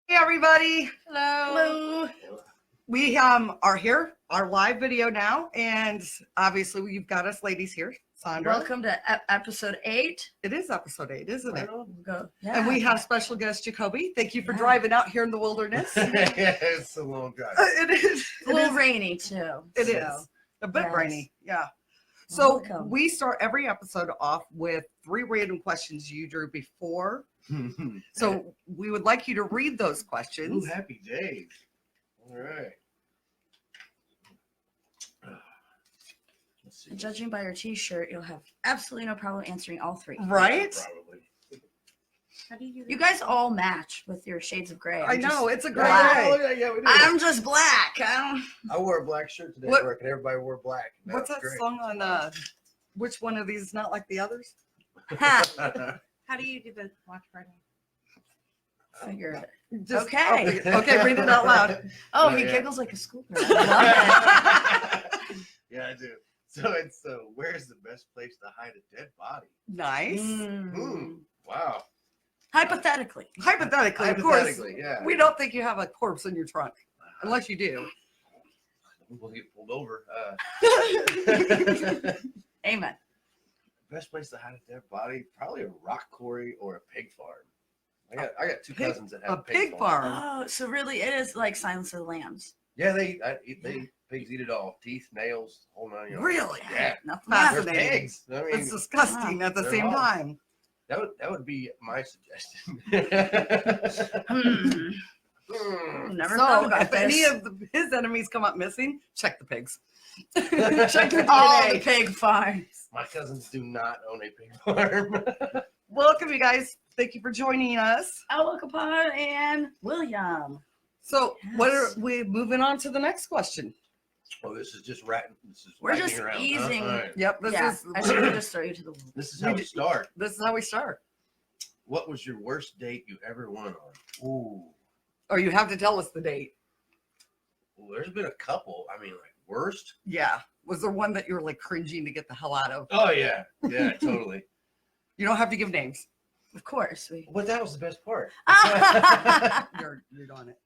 Hey everybody. Hello. We are here, our live video now, and obviously you've got us ladies here. Saundra. Welcome to episode 8. It is episode 8, isn't it? We'll go. And we have special guest Jacoby. Thank you for driving out here in the wilderness. Yeah, it's a long drive. It is. a little rainy too. It is. A bit Yes. rainy. Yeah. So Welcome. we start every episode off with 3 random questions you drew before. So we would like you to read those questions. Ooh, happy days. All right. Let's see. Judging by your t-shirt, you'll have absolutely no problem answering all 3. Right? Probably. How do you guys all match with your shades of gray. I know, it's a great black. day. Yeah, we do. I'm just black. I wore a black shirt today What- at work, and everybody wore black. What's that song on which one of these is not like the others? How do you do the watch party? Figure it. Just- Okay. Okay, read it out loud. Oh, Yeah, he yeah. giggles like a schoolgirl. I love it. Yeah, I do. So it's where's the best place to hide a dead body? Nice. Wow. Hypothetically. Hypothetically, of course. Hypothetically, yeah. We don't think you have a corpse in your trunk, unless you do. We'll get pulled over. Amen. Best place to hide a dead body? Probably a rock quarry or a pig farm. I got 2 cousins that have A pig farm. Oh, so really it is like Silence of the Lambs. Yeah, pigs eat it all. Teeth, nails, whole 9 yards. Really? Yeah. Nothing Fascinating. left. They're pigs. I mean, It's disgusting at the they're same awful. time. that would be my suggestion. Never thought So about if any this. of his enemies come up missing, check the pigs. Check your All the DNA. pig farms. My cousins do not own a pig farm. Welcome, you guys. Thank you for joining us. Alwa Kapar and William. So, what are Yes. we moving on to the next question? Oh, this is just ratting. This is We're ratting just around. easing. All right. Yep, this Yeah, is I should just throw you to the wolves. This is how we start. this is how we start. What was your worst date you ever went on? Ooh. Or you have to tell us the date. Well, there's been a couple. I mean, like worst. Yeah. Was there one that you were like cringing to get the hell out of? Oh yeah, yeah, totally. You don't have to give names. Of course. We. But that was the best part. You're on it.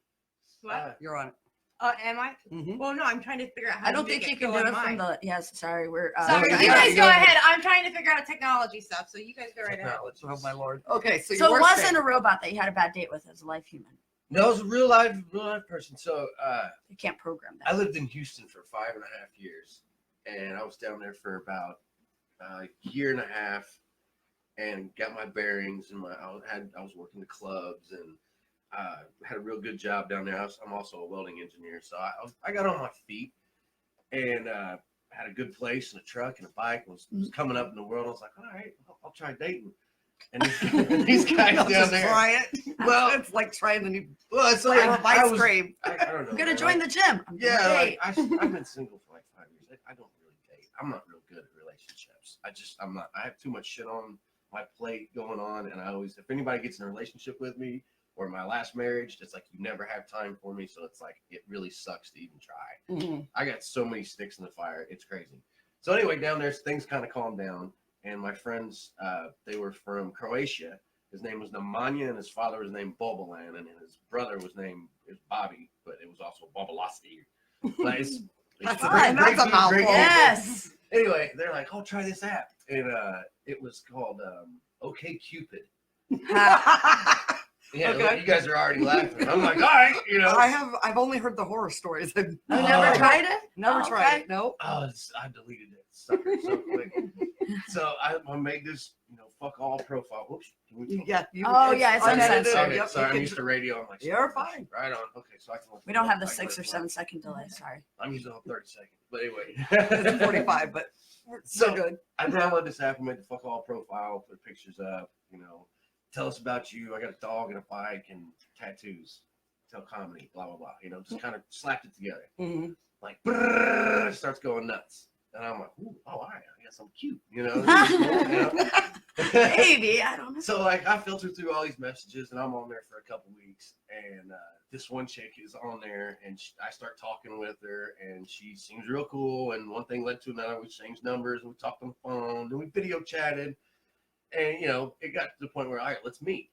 What? You're on it. Am I? Mhm. Well, no, I'm trying to figure out how I to don't make think you go can do on it from mine. the. Yes, sorry. We're. Sorry, Yeah, you yeah, guys you go go ahead. I'm trying to figure out technology stuff, so you guys go right ahead. Technology. Oh my lord. Okay, so, So your it worst wasn't date. a robot that you had a bad date with. It was a life human. No, it was a real live person. So You can't program I that. lived in Houston for 5.5 years, and I was down there for about a year and a half, and got my bearings. And I was working the clubs, and had a real good job down there. I'm also a welding engineer, so I got on my feet, and had a good place and a truck and a bike. Was coming up in the world. I was like, all right, I'll try dating. And these guys I'll down just there. try it. Well, It's like trying the new well, it's flavor like of I ice was, cream. I don't know. I'm gonna man. join the gym. I'm Yeah, gonna like, date. I've been single for like 5 years. I don't really date. I'm not real good at relationships. I'm not. I have too much shit on my plate going on, and if anybody gets in a relationship with me or my last marriage, it's like you never have time for me. So it's like it really sucks to even try. Mhm. I got so many sticks in the fire. It's crazy. So anyway, down there, things kind of calmed down, and my friends, they were from Croatia. His name was Nemanja, and his father was named Bobolan, and his brother was named Bobby, but it was also Bobolasti. But it's That's fine. That's a mouthful. Yes. Anyway, they're like, "Oh, try this app," and it was called OK Cupid. Yeah, Okay. you guys are already laughing. I'm like, all right, I've only heard the horror stories. I've You never tried it? never Oh, tried okay. it. No. Oh, I deleted it sucker so quick. So I made this, fuck all profile. Whoops. Yeah. Oh, yeah, it's unedited. uncensored. Okay, Yep, sorry, you I'm can- used to radio. I'm like, You're fine. Right on. Okay, so I can. We don't have the I can 6 or let it 7 second delay. Sorry. fly. I'm using all 30 seconds. But anyway. It's 45, but so So- good. I downloaded this app and made the fuck all profile, put pictures up, tell us about you. I got a dog and a bike and tattoos, tell comedy, blah, blah, blah. Just kind of slapped it together. Mhm. Like, brrr, starts going nuts. And I'm like, ooh, all right, I guess I'm cute, This is cool, Maybe. I don't know. So, I filtered through all these messages, and I'm on there for a couple weeks. And this one chick is on there, and I start talking with her, and she seems real cool. And one thing led to another. We exchanged numbers, and we talked on the phone, and we video chatted. And, it got to the point where, all right, let's meet.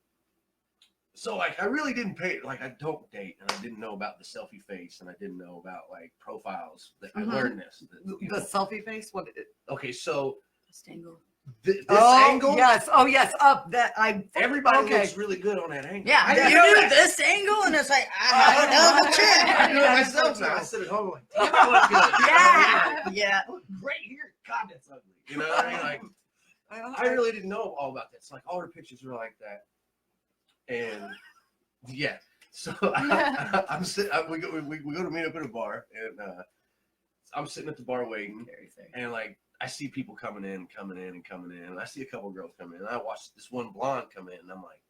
So like I really didn't pay, like I don't date, and I didn't know about the selfie face, and I didn't know about like profiles. I learned this. The selfie face. What? Okay, so This angle. this Oh angle, yes. Oh yes. Up that I. everybody Okay. looks really good on that angle. Yeah, I you do this angle, and it's like, I no shit. I do it myself now. I sit at home like, damn, I look good. Yeah. I look great here. God, that's ugly. You know what I mean? Like, I really didn't know all about that. So like all her pictures were like that, and yeah. So I'm sitting. We go to meet up at a bar, and I'm sitting at the bar waiting, and like I see people coming in. And I see a couple girls come in. And I watch this one blonde come in, and I'm like,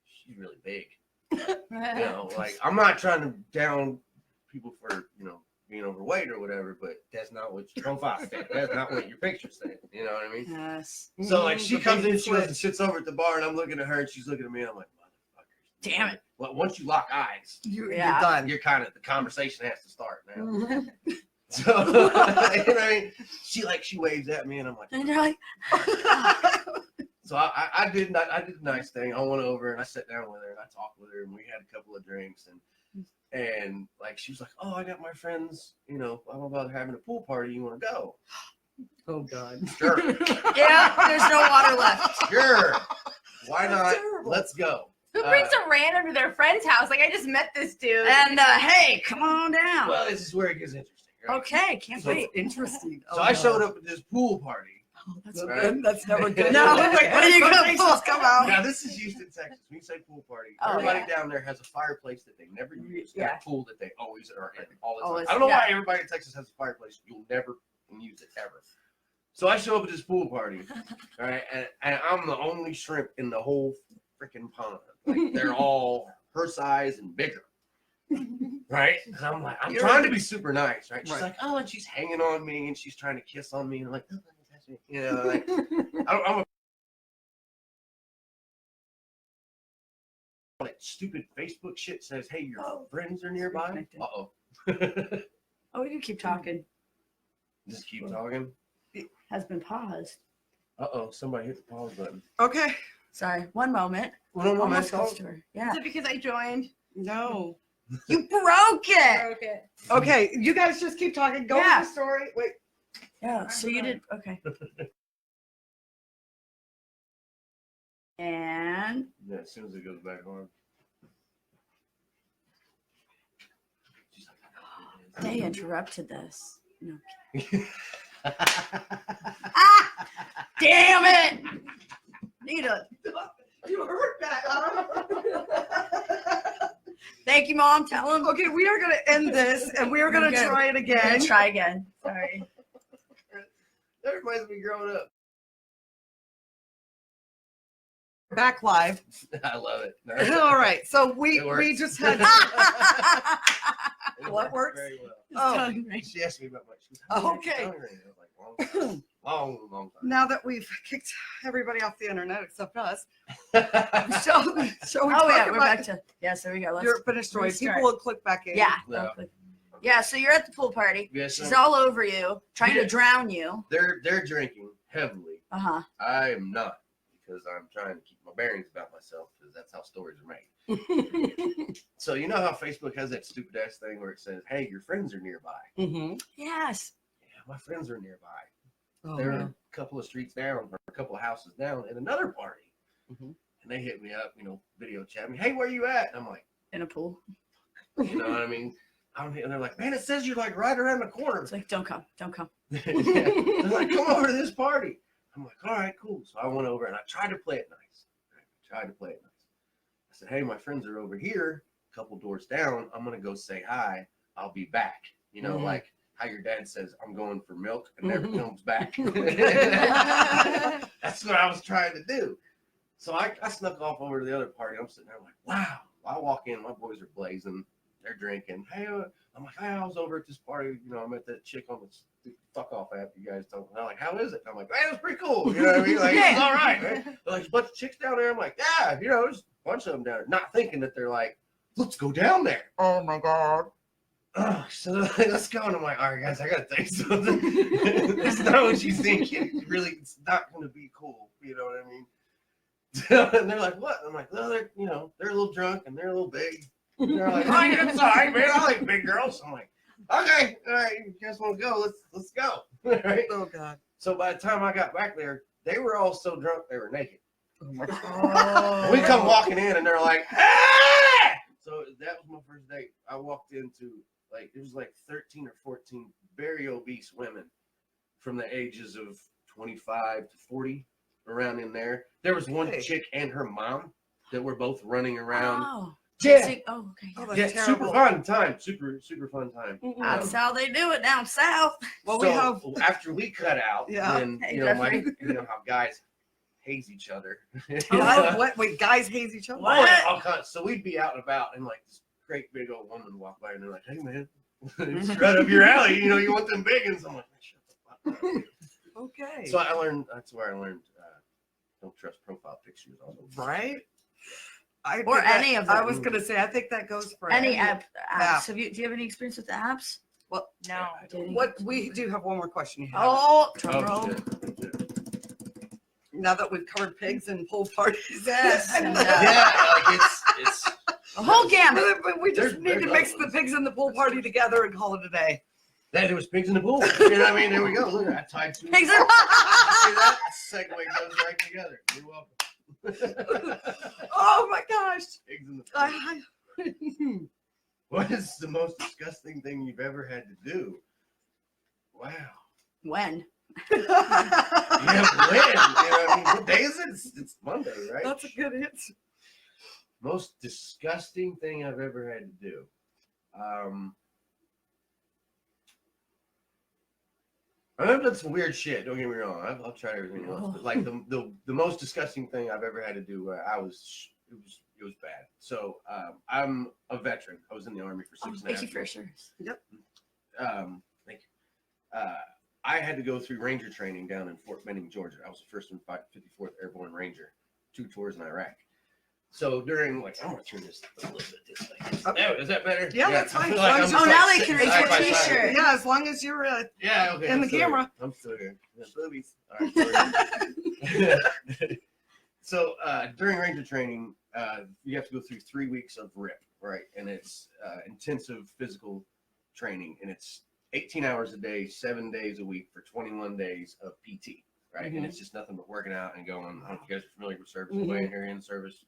she's really big. You know, like I'm not trying to down people for being overweight or whatever, but that's not what your profile said. That's not what your picture said. You know what I mean? Yes. So like she The comes in, big she goes switch. and sits over at the bar, and I'm looking at her, and she's looking at me, and I'm like, motherfucker. Damn it. Well, once you lock eyes, You're Yeah. done. you're kind of the conversation has to start now. Mhm. So you know what I mean? She waves at me, and I'm like, And you're like, so I did a nice thing. I went over and I sat down with her and I talked with her, and we had a couple of drinks, and like she was like, oh, I got my friends, blah blah blah, having a pool party. You want to go? Oh God. Sure, yeah, there's no water left. sure. Why not? terrible. Let's go. Who brings a random to their friend's house? Like I just met this dude. And hey, come on down. Well, this is where it gets interesting. Right? Okay, can't So- wait. Interesting. So I showed up at this pool party. Oh, that's Right. That's never good. No, what are you gonna pull? come out? Now this is Houston, Texas. When you say pool party, Oh, everybody yeah. down there has a fireplace that they never use, and Yeah. a pool that they always are in all the time. Always, I don't know yeah. why everybody in Texas has a fireplace. You'll never use it ever. So I show up at this pool party, all right, and I'm the only shrimp in the whole freaking pond. Like they're all her size and bigger. Right? And I'm like, I'm trying to be super nice, right? She's Right. like, oh, and she's hanging on me and she's trying to kiss on me. And I'm like, oh, touch me. Like I'm a that stupid Facebook shit says, hey, your friends are nearby. Uh-oh. Oh, you keep talking. Just keep talking. Has been paused. Uh-oh, somebody hit the pause button. Okay. Sorry, one moment. Well, no, Almost man, goes to her. Yeah. Is it because I joined? No. You broke it. Okay. Okay. You guys just keep talking. Go Yeah. with the story. Wait. Yeah. So you did okay. And Yeah, as soon as it goes back on. She's like, they interrupted this. No. Damn it! Need a You heard that. thank you, Mom. Tell him. Okay, we are going to end this, and we are going to Okay. try it I'm gonna again. try again. Sorry. That reminds me of growing up. Back live. I love it. All right. So we It works. just had. It What works? Very well. Oh, She asked me about my. She was like, "How Okay. long have you been doing it?" I was like, long time. now that we've kicked everybody off the internet except us, shall we Oh talk yeah, we're about back to there we go. Let's your finished story? restart. People will click back in. yeah. Yeah. Yeah, so you're at the pool party. Yes, She's all over you, trying to Yeah. drown you. They're drinking heavily. Uh-huh. I am not, because I'm trying to keep my bearings about myself, because that's how stories are made. So you know how Facebook has that stupid ass thing where it says, "Hey, your friends are nearby." Mm-hmm. Yes. Yeah, my friends are nearby. Oh, They're yeah. a couple of streets down, or a couple of houses down, at another party. Mhm. And they hit me up, video chat me. Hey, where you at? And I'm like, In a pool. you know what I mean? And they're like, man, it says you're like right around the corner. It's like, don't come. Don't come. Yeah. They're like, come over to this party. I'm like, all right, cool. So I went over and I tried to play it nice. I said, hey, my friends are over here, a couple doors down. I'm going to go say hi. I'll be back. Mhm. Like how your dad says, I'm going for milk and never Mhm. comes back. That's what I was trying to do. So I snuck off over to the other party. I'm sitting there like, wow. I walk in, my boys are blazing. They're drinking. Hey, I'm like, hey, I was over at this party. I met that chick on the fuck off app you guys told me. They're like, how is it? I'm like, man, it's pretty cool. You know what I mean? Like, it's all right, man. They're like, a bunch of chicks down there. I'm like, yeah, there's a bunch of them down there. Not thinking that they're like, let's go down there. Oh my God. So they're like, let's go. And I'm like, all right, guys, I got to tell you something. It's not what you think. It's not going to be cool. You know what I mean? And they're like, what? I'm like, no, they're a little drunk and they're a little big. And they're like, oh, it's all right, man. I like big girls. I'm like, okay, all right, you guys want to go? Let's go. All right. Oh God. So by the time I got back there, they were all so drunk they were naked. Oh my God. Oh. We come walking in and they're like, ah! So that was my first date. I walked into it was like 13 or 14 very obese women from the ages of 25 to 40, around in there. There was one chick and her mom that were both running around. Oh. Yeah. Oh, okay. Oh, Yeah, that's super terrible. fun time. Super fun time. That's how they do it down south. Well, So we have. after we cut out, Yeah. then Hey, you know Jeffrey. how guys haze each other. What? Wait, guys haze each other. What? All kinds. So we'd be out and about, and like this great big old woman walk by, and they're like, "Hey man, it's right up your alley. You want them big ones?" I'm like, "Shut the fuck up." Okay. So I learned. That's where I learned. Don't trust profile pictures. Also. Right. Or think any of I them. was gonna say. I think that goes for Any app. apps. Do you have any experience with the apps? Well, No. what we do have one more question. You have. Oh, Oh, drum roll. shit. Now that we've covered pigs and pool parties. Yes, and, Yeah, like it's. the whole gamut. But we just need to mix the pigs and the pool party together and call it a day. There was pigs in the pool. You know what I mean? There we go. Look, I tied two. Pigs See are- that? Segue goes right together. You're welcome. Oh my gosh. Pigs in the pool. I- What is the most disgusting thing you've ever had to do? Wow. When? Yeah, when? You know what I mean? What day is it? It's Monday, right? That's a good answer. Most disgusting thing I've ever had to do. I've done some weird shit. Don't get me wrong. I'll try everything else. But like the most disgusting thing I've ever had to do, it was bad. So I'm a veteran. I was in the Army for 6.5 Thank you years. for your service. Thank you. I had to go through Ranger training down in Fort Benning, Georgia. I was the first 54th Airborne Ranger, 2 tours in Iraq. So during I'm gonna turn this a little bit this way. Okay. Is that better? Yeah, that's I fine. feel As long I'm as just Oh, now like they can sitting raise side your by side. t-shirt. Yeah, as long as you're Yeah, okay. in I'm the still camera. here. I'm still here. Yeah, boobies. All right, so during Ranger training, you have to go through 3 weeks of RIP, right? And it's intensive physical training, and it's 18 hours a day, 7 days a week for 21 days of PT, right? And it's just nothing but working out and going. I don't know if you guys are familiar with service. Anybody here in service?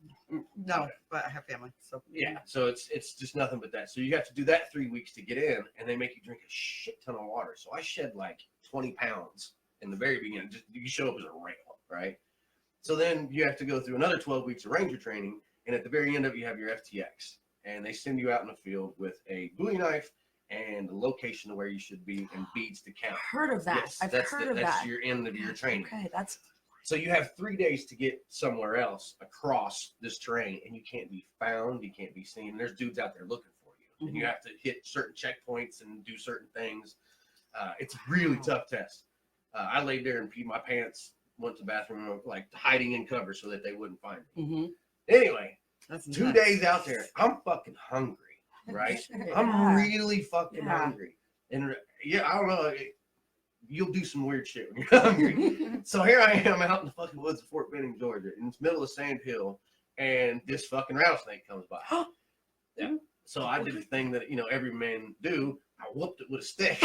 no, but I have family. So Yeah, so it's just nothing but that. So you have to do that 3 weeks to get in, and they make you drink a shit ton of water. So I shed like 20 pounds in the very beginning. Just you show up as a rail, right? So then you have to go through another 12 weeks of Ranger training, and at the very end of it, you have your FTX, and they send you out in the field with a Bowie knife and the location of where you should be and beads to count. Heard of that. Yes, I've heard of that's that. your end of your training. Okay, that's So you have 3 days to get somewhere else across this terrain, and you can't be found, you can't be seen. There's dudes out there looking for you, and you have to hit certain checkpoints and do certain things. It's a really tough test. I laid there and peed my pants, went to the bathroom, like hiding in cover so that they wouldn't find me. Anyway, that's 2 nuts. days out there, I'm fucking hungry, right? I'm Yeah. really fucking Yeah. hungry. And yeah, I don't know. You'll do some weird shit when you're hungry. So here I am out in the fucking woods of Fort Benning, Georgia, in the middle of Sand Hill, and this fucking rattlesnake comes by. Yeah. So I did the thing that every man do. I whooped it with a stick.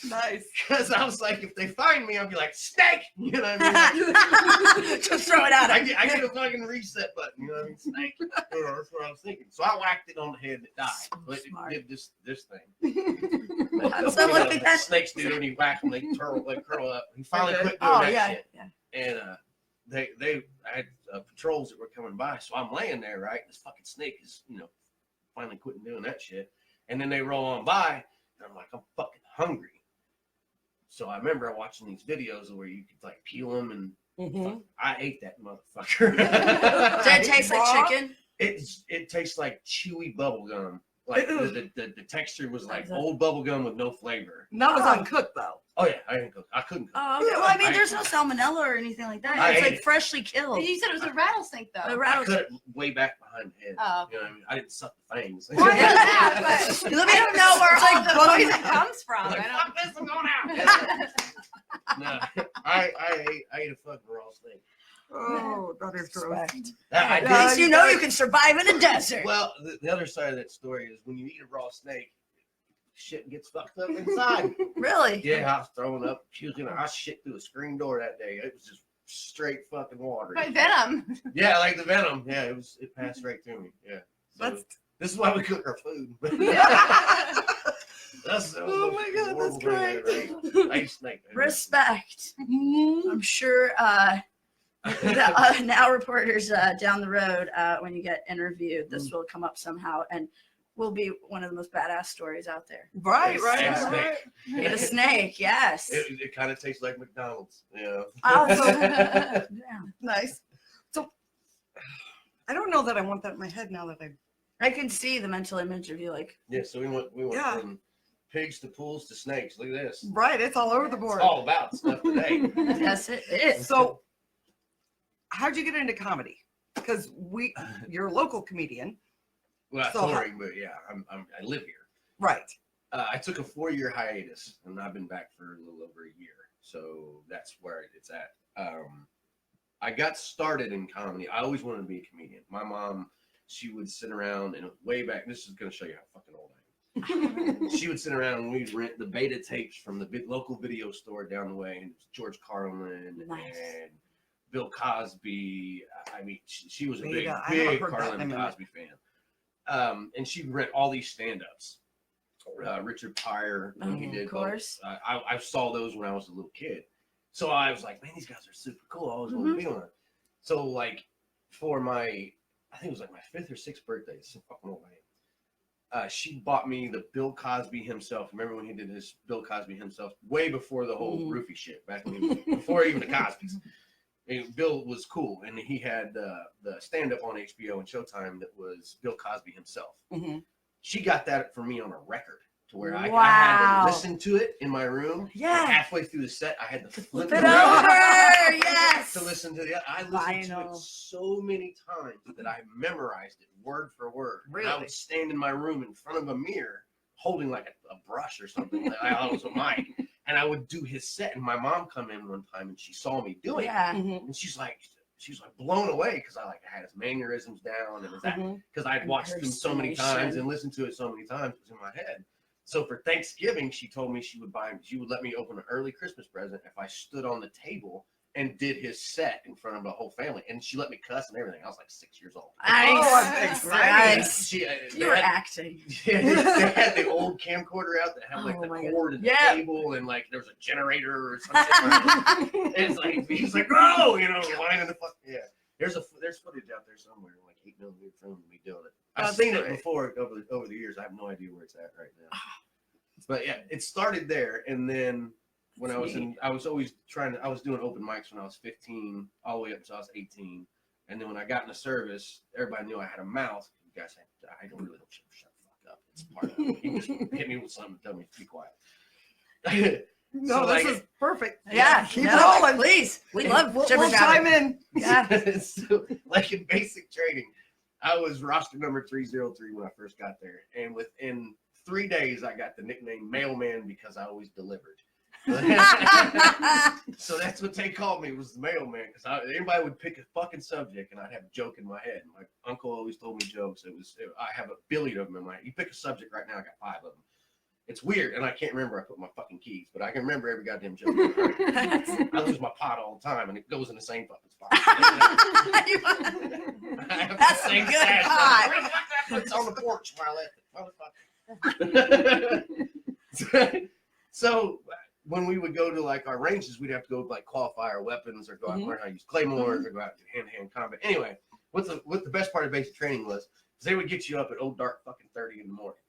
Nice. Because I was like, if they find me, I'll be like, snake! You know what I mean? just throw it out. I get a fucking reset button. You know what I mean? Snake. That's what I was thinking. So I whacked it on the head that died. So But smart. it did this thing. So what did that- Snakes do when you whack them, they curl up. He finally Okay. quit doing Oh that yeah, shit. yeah. And I had patrols that were coming by, so I'm laying there, right? This fucking snake is, finally quitting doing that shit. And then they roll on by, and I'm like, I'm fucking hungry. So I remember watching these videos where you could like peel them, and I ate that motherfucker. Did it taste like chicken? It tastes like chewy bubble gum. Like the texture was like old bubble gum with no flavor. And that was uncooked though. Oh yeah, I didn't cook. I couldn't cook. Oh, okay. Well, I mean, there's no salmonella or anything like that. I It's ate like it. freshly killed. You said it was a rattlesnake, though. The I rattlesnake. cut it way back behind the head. Oh. You know what I mean? I didn't suck the fangs. Well, I know that, but Let me I don't know where It's all like the bugs. poison comes from. Like, I fuck this, I'm going out. No, I ate a fucking raw snake. Oh, that is gross. Respect. I At did- least you know you can survive in a desert. Well, the other side of that story is when you eat a raw snake, shit gets fucked up inside. Really? Yeah, I was throwing up, puking. I shit through a screen door that day. It was just straight fucking water. By venom. Yeah, like the venom. Yeah, it passed right through me. Yeah. So That's this is why we cook our food. That's Oh my God, that's great. Ice snake. Respect. I'm sure now reporters down the road, when you get interviewed, this will come up somehow and will be one of the most badass stories out there. Right. Eat a snake, yes. It kind of tastes like McDonald's. Yeah. Yeah. Nice. So I don't know that I want that in my head now that I can see the mental image of you like, Yeah. So we went Yeah. from pigs to pools to snakes. Look at this. right. It's all over the It's board. all about stuff today. yes, it is. So how'd you get into comedy? Because you're a local comedian. Well, So touring, but yeah, I live here. Right. I took a 4-year hiatus, and I've been back for a little over a year. So that's where it's at. I got started in comedy. I always wanted to be a comedian. My mom, she would sit around, and way back, this is going to show you how fucking old I am. She would sit around and we'd rent the beta tapes from the local video store down the way, and it was George Carlin Nice. and Bill Cosby. I mean, she was a Beta. I big haven't heard that Carlin in and a minute. Cosby fan. And she'd rent all these stand-ups. Richard Pryor, when he Oh, did of course. I saw those when I was a little kid. So I was like, man, these guys are super cool. I always wanted to be one. So like for my, I think it was like my 5th or 6th birthday, it's so fucking old I am. She bought me the Bill Cosby himself. Remember when he did his Bill Cosby himself, way before the whole roofie shit, back when before even the Cosbys. And Bill was cool, and he had the stand-up on HBO and Showtime that was Bill Cosby himself. Mhm. She got that for me on a record, to where I Wow. had to listen to it in my room. Yeah. And halfway through the set, I had to flip Flip it it around over. Yes. to listen to it. I listened to Vinyl. it so many times that I memorized it word for word. And I Really? would stand in my room in front of a mirror, holding like a brush or something. Like I was a mic, and I would do his set. And my mom come in one time, and she saw me doing it, Yeah. Mhm. and she's like blown away because I had his mannerisms down, and Mhm. because I'd watched him so many times Impersonation. and listened to it so many times, it was in my head. So for Thanksgiving, she told me she would let me open an early Christmas present if I stood on the table and did his set in front of the whole family. And she let me cuss and everything. I was like 6 years old. Nice. Oh, I'm excited. Nice. They You were had- acting. yeah, they had the old camcorder out that had like Oh the my God. cord and Yeah. the cable, and like there was a generator or something. And it's like he's like, oh, lining the fuck. Yeah, there's footage out there somewhere, like 8mm film of me doing it. I've That's seen it great. before over the years. I have no idea where it's at right now. But yeah, it started there, and then when I was doing open mics when I was 15, all the way up until I was 18, and then when I got in the service, everybody knew I had a mouth. You guys, I don't really shut the fuck up. It's part of it. You just hit me with something and tell me to be quiet. No, So, this like- is perfect. Yeah. Keep no, rolling. Please. We love We'll jibber chime jabber. in. Yeah. So, like in basic training, I was roster number 303 when I first got there, and within 3 days, I got the nickname Mailman because I always delivered. So that's what they called me, was the mailman, because anybody would pick a fucking subject and I'd have a joke in my head. My uncle always told me jokes. I have a billion of them in my head. You pick a subject right now, I got 5 of them. It's weird, and I can't remember. I put my fucking keys, but I can remember every goddamn joke. I lose my pot all the time, and it goes in the same fucking spot. I have That's the a same good stash. pot. Where the fuck it's on the porch where I left it. So when we would go to like our ranges, we'd have to go like qualify our weapons or go out and learn how to use claymores or go out and do hand-to-hand combat. Anyway, what the best part of basic training was is they would get you up at old dark fucking 30 in the morning,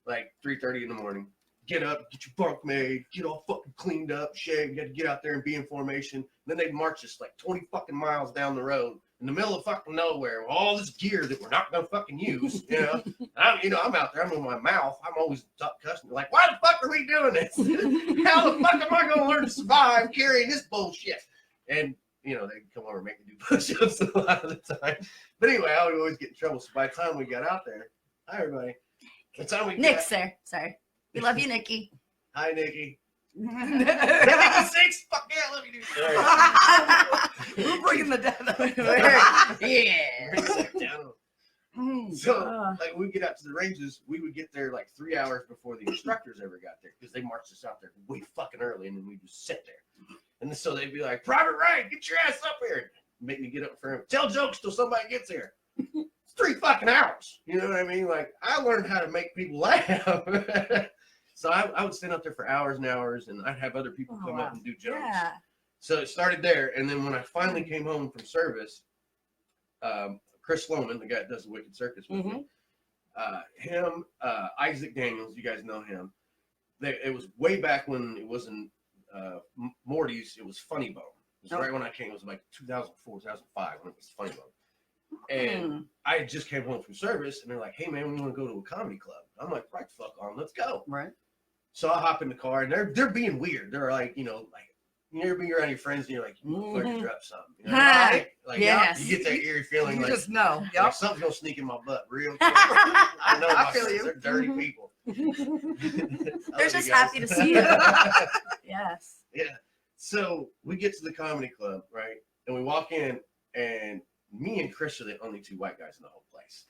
like 3:30 in the morning. Get up, get your bunk made, get all fucking cleaned up, shaved. You had to get out there and be in formation. Then they'd march us like 20 fucking miles down the road in the middle of fucking nowhere with all this gear that we're not gonna fucking use. I'm out there. I'm in my mouth. I'm always cussing. Like, why the fuck are we doing this? How the fuck am I gonna learn to survive carrying this bullshit? And they come over and make me do push-ups a lot of the time. But anyway, I would always get in trouble. So by the time we got out there, hi everybody. By the time we Nick's there. Sorry. We love you, Nikki. Hi Nikki. Nikki 6. Fuck yeah, I love you, dude. We're bringing the dead up. Yeah. Bring that down. So, like, we get out to the ranges, we would get there like 3 hours before the instructors ever got there because they marched us out there way fucking early, and then we just sit there. And so they'd be like, "Private Ryan, get your ass up here!" Make me get up for him, tell jokes till somebody gets here. It's 3 fucking hours. You know what I mean? Like, I learned how to make people laugh. So I would stand up there for hours and hours, and I'd have other people come up and do jokes. Yeah. So it started there, and then when I finally came home from service, Chris Sloman, the guy that does the Wicked Circus with me, him, Isaac Daniels, you guys know him. It was way back when it wasn't Morty's, it was Funny Bone. It was right when I came. It was like 2004, 2005 when it was Funny Bone. And I just came home from service, and they're like, "Hey man, we want to go to a comedy club." I'm like, "Right, fuck on, let's go." Right. So I hop in the car, and they're being weird. They're like, you know, like, you ever be around your friends and you're like, you flirted up something. You know, like Yes. you get that eerie feeling You like, just know. like Yep. something's gonna sneak in my butt real quick. I know I my feel friends, you. they're dirty people. They're just happy to see you. Yes. Yeah. So we get to the comedy club, right? And we walk in, and me and Chris are the only 2 white guys in the whole place.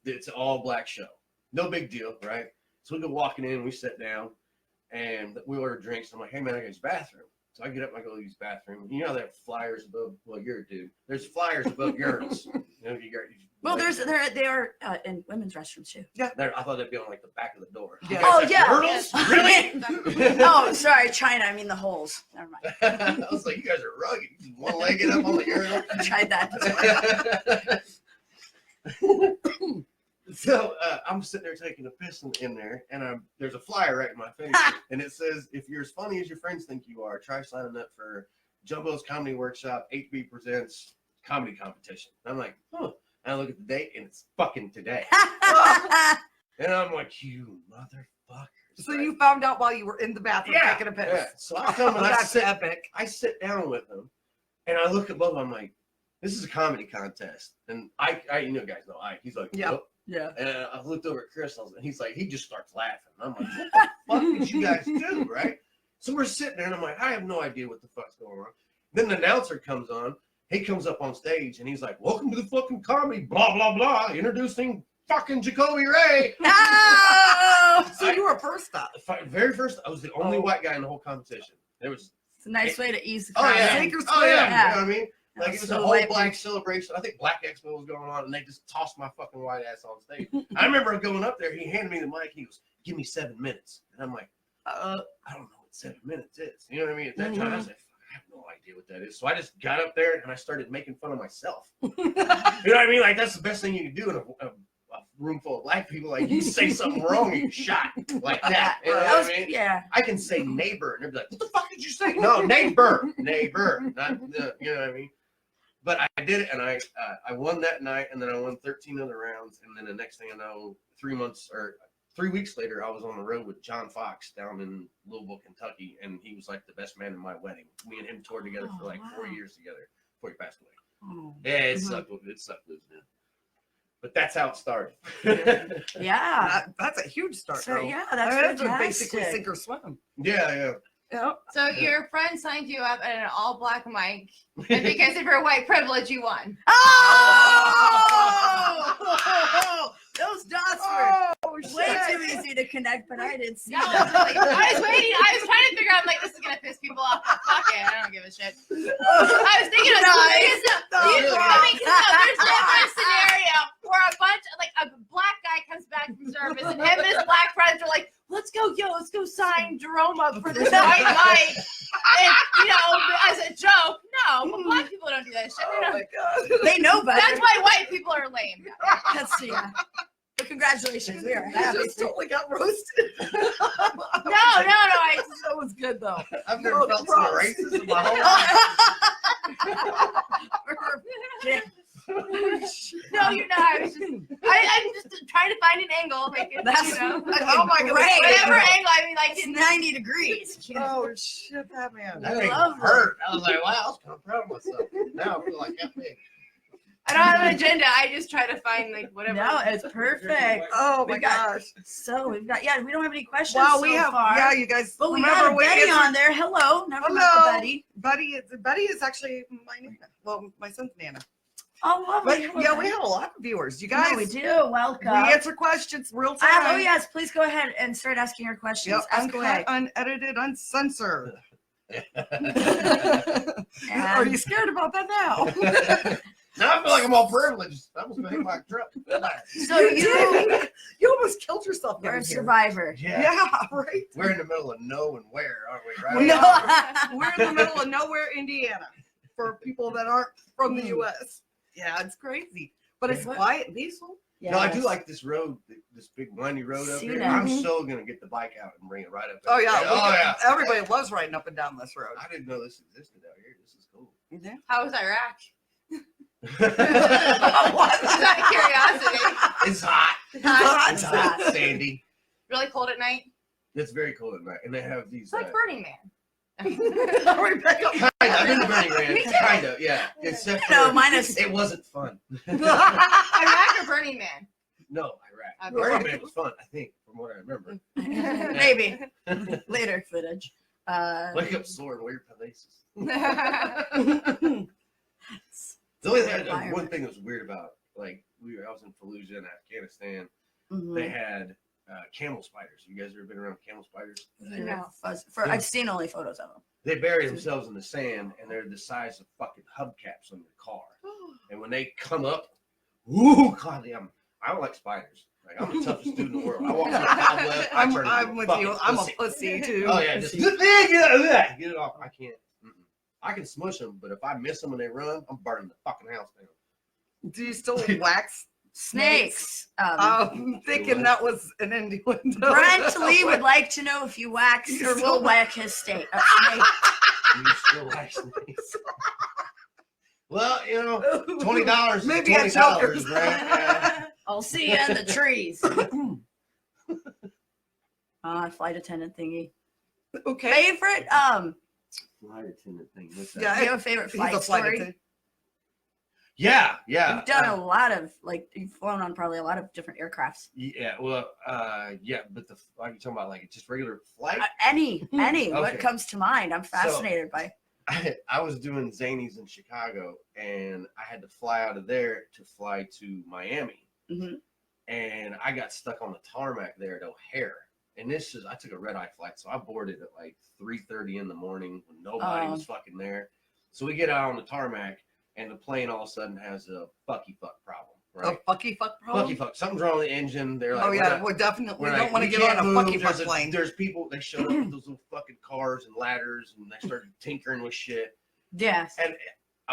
It's an all black show. No big deal, right? So we go walking in, we sit down, and we order drinks. I'm like, "Hey man, I got to use the bathroom." So I get up and I go to use the bathroom. You know they have flyers above, well, you're a dude. There's flyers above urinals. You know, Well, they are in women's restrooms too. I thought they'd be on like the back of the door. Yeah. Oh yeah. Urinals? Really? Oh, sorry, China. I mean the holes. Never mind. I was like, you guys are rugged. You just one-legged up on the urinal. I tried that. So I'm sitting there taking a piss in there, and there's a flyer right in my face, and it says, "If you're as funny as your friends think you are, try signing up for Jumbo's Comedy Workshop 8B Presents Comedy Competition." And I'm like, "Huh." And I look at the date, and it's fucking today. And I'm like, "You motherfuckers." So you found out while you were in the bathroom taking a piss. Yeah. So I come and That's epic. I sit down with him, and I look at both of them. I'm like, "This is a comedy contest." And I you know, guys know Ike. He's like, Yeah. "Yep." Yeah. And I looked over at Chris, and he's like, he just starts laughing. And I'm like, "What the fuck did you guys do?" Right? So we're sitting there, and I'm like, I have no idea what the fuck's going on. Then the announcer comes on. He comes up on stage, and he's like, "Welcome to the fucking comedy, blah, blah, blah. Introducing fucking Jacoby Ray." No. So you were first up. Very first, I was the only white guy in the whole competition. There was, It's a nice way to ease the oh crowd. yeah, Sink or oh yeah, swim. you know what I mean? Like, it was a So whole white black people- celebration. I think Black Expo was going on, and they just tossed my fucking white ass on stage. I remember going up there. He handed me the mic. He goes, "Give me 7 minutes," and I'm like, I don't know what 7 minutes is. You know what I mean? At that time, I was like, I have no idea what that is. So I just got up there and I started making fun of myself. You know what I mean? Like, that's the best thing you can do in a room full of black people. Like, you say something wrong, you get shot like that. You know what I mean? Yeah. I can say neighbor, and they'll be like, "What the fuck did you say?" No, neighbor, not you know what I mean. But I did it, and I won that night, and then I won 13 other rounds, and then the next thing I know, 3 weeks later, I was on the road with John Fox down in Louisville, Kentucky, and he was like the best man in my wedding. Me and him toured together for like 4 years together before he passed away. Oh. Yeah, it sucked. It sucked losing him. But that's how it started. Yeah. That's a huge start. So, though. yeah, I that's mean, that's basically fantastic. sink or swim. Yeah. Yep. So your friend signed you up at an all black mic, and because of your white privilege, you won. Oh! Those dots were way too easy to connect, but I didn't see No, that. I was waiting. I was trying to figure out. I'm like, this is gonna piss people off. Fuck it, I don't give a shit. I was thinking of Nice. there's never a scenario where a black guy comes back from service, and him and his black friends are like, let's go sign Jerome up for this white mic. And, as a joke, no, but black people don't do that shit. They Oh don't. my god. They know better. That's why white people are lame. That's yeah. But congratulations, we are I happy. just totally got roasted. No, That was good though. I've never No, felt so props. racist in my whole life. Yeah. no, you're not. I'm just trying to find an angle. Like, That's Oh my god. great. whatever angle. I mean, like, It's 90 degrees. Oh shit, that man. That ain't Lovely. hurt. I was like, wow, I was kind of proud of myself. Now I feel like that big. I don't have an agenda. I just try to find like whatever. No, it's perfect. Oh my We've got- gosh. So we've got we don't have any questions Wow, we so have far. you guys. But we remember got a we Betty answered- on there. Hello. Never met Hello. the Betty. Betty is actually my nana. Well, my son's nana. Oh, But lovely. yeah, we have a lot of viewers. You guys, we do. Welcome. we answer questions real time. Oh yes, please go ahead and start asking your questions. Yep, Ask away. uncut, unedited, uncensored. And- Are you scared about that now? Now I feel like I'm all privileged. I almost hit my truck. So you almost killed yourself. you're a getting here. survivor. Yeah, right. We're in the middle of no and where, aren't we? Right? We No. are. We're in the middle of nowhere, Indiana, for people that aren't from the U.S. Yeah, it's crazy, but it's Yeah. quiet and peaceful. No, I do like this road, this big windy road up Seen here. it. I'm Mhm. so gonna get the bike out and bring it right up. Oh yeah, Oh yeah. Everybody loves riding up and down this road. I didn't know this existed out here. This is cool. Yeah. How was Iraq? What? Just out of curiosity. It's hot. hot. It's hot, Sandy. Really cold at night. It's very cold at night, and they have these. It's like Burning Man. Are we back up? Kind of. I've been to Burning Man. Kind of, yeah. Except for No, minus it wasn't fun. Iraq or Burning Man? No, Iraq. Okay. Burning Man was fun, I think, from what I remember. maybe later footage. Wake up sore in weird places. It's The only good thing, environment. one thing that was weird about, like, I was in Fallujah in Afghanistan. Mhm. They had camel spiders. You guys ever been around camel spiders? No. I've seen only photos of them. They bury themselves in the sand, and they're the size of fucking hubcaps on your car. And when they come up, woo, God, I don't like spiders. Like, I'm the toughest dude in the world. I walk on a cobweb. I turn into I'm with fucking you. I'm a pussy. pussy too. Oh yeah, just get it off. I can't. I can smush them, but if I miss them when they run, I'm burning the fucking house down. Do you still wax? Snakes. I'm thinking that was an innuendo. Brent Lee would like to know if you wax or will whack his snake. Snake. Do you still like snakes? Well, you know, $20 is Maybe at $20, Joker's. right? Yeah. I'll see you in the trees. Flight attendant thingy. Okay. Favorite? Flight attendant thing. What's that? Yeah, Do you have a favorite He's flight a flight story? attendant. Yeah. You've done a lot of you've flown on probably a lot of different aircrafts. Yeah, well, yeah, but like you're talking about, like just regular flight. Any, Okay. what comes to mind? I'm fascinated by. I was doing Zanies in Chicago, and I had to fly out of there to fly to Miami, Mhm. and I got stuck on the tarmac there at O'Hare. And I took a red-eye flight, so I boarded at like 3:30 in the morning when nobody was fucking there. So we get out on the tarmac, and the plane all of a sudden has a fuck problem, right? A fucky fuck problem? Fucky fuck. Something's wrong with the engine. They're like, Oh we're yeah, not- we definitely we're don't like, want to we get on can't a move. fucky fuck plane. There's people, they showed up with those little fucking cars and ladders, and they started tinkering with shit. Yes. And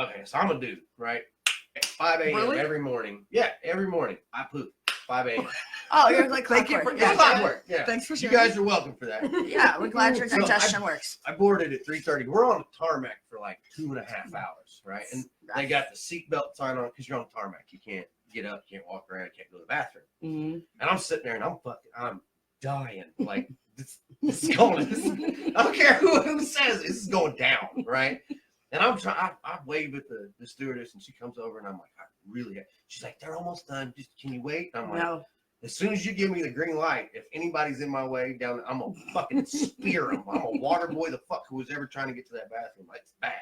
okay, so I'm a dude, right? At 5 a.m. Really? every morning. Yeah, every morning I poop. 5 a.m. Oh, you're like Thank you clockwork. for- It's clockwork. Yeah. Thanks for You sharing. guys are welcome for that. Yeah, we're glad your So digestion works. I boarded at 3:30. We're on the tarmac for like 2.5 hours, right? And they got the seatbelt sign on because you're on tarmac. You can't get up, you can't walk around, you can't go to the bathroom. Mhm. And I'm sitting there and I'm dying. Like this is going. I don't care who says it, this is going down, right? And I'm trying. I wave at the stewardess, and she comes over, and I'm like, she's like, they're almost done. Just can you wait? And I'm like, No. as soon as you give me the green light, if anybody's in my way down, I'm gonna fucking spear them. I'm gonna water boy the fuck who was ever trying to get to that bathroom. Like, it's bad.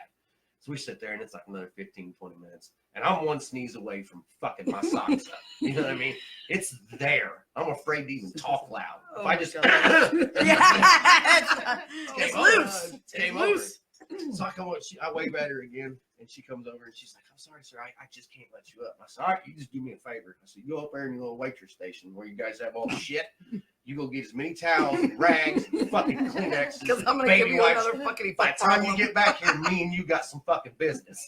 So we sit there, and it's like another 15, 20 minutes. And I'm one sneeze away from fucking my socks up. You know what I mean? It's there. I'm afraid to even talk loud. If I just Yeah. It's Game over. loose. It's game It's over. loose. So I wave at her again, and she comes over, and she's like, I'm sorry, sir, I just can't let you up. I said, all right, you just do me a favor. I said, you go up there in your little waitress station where you guys have all the shit. You go get as many towels and rags and fucking Kleenex. Because I'm gonna baby give you wipes. another fucking By fuck the time problem. you get back here, me and you got some fucking business.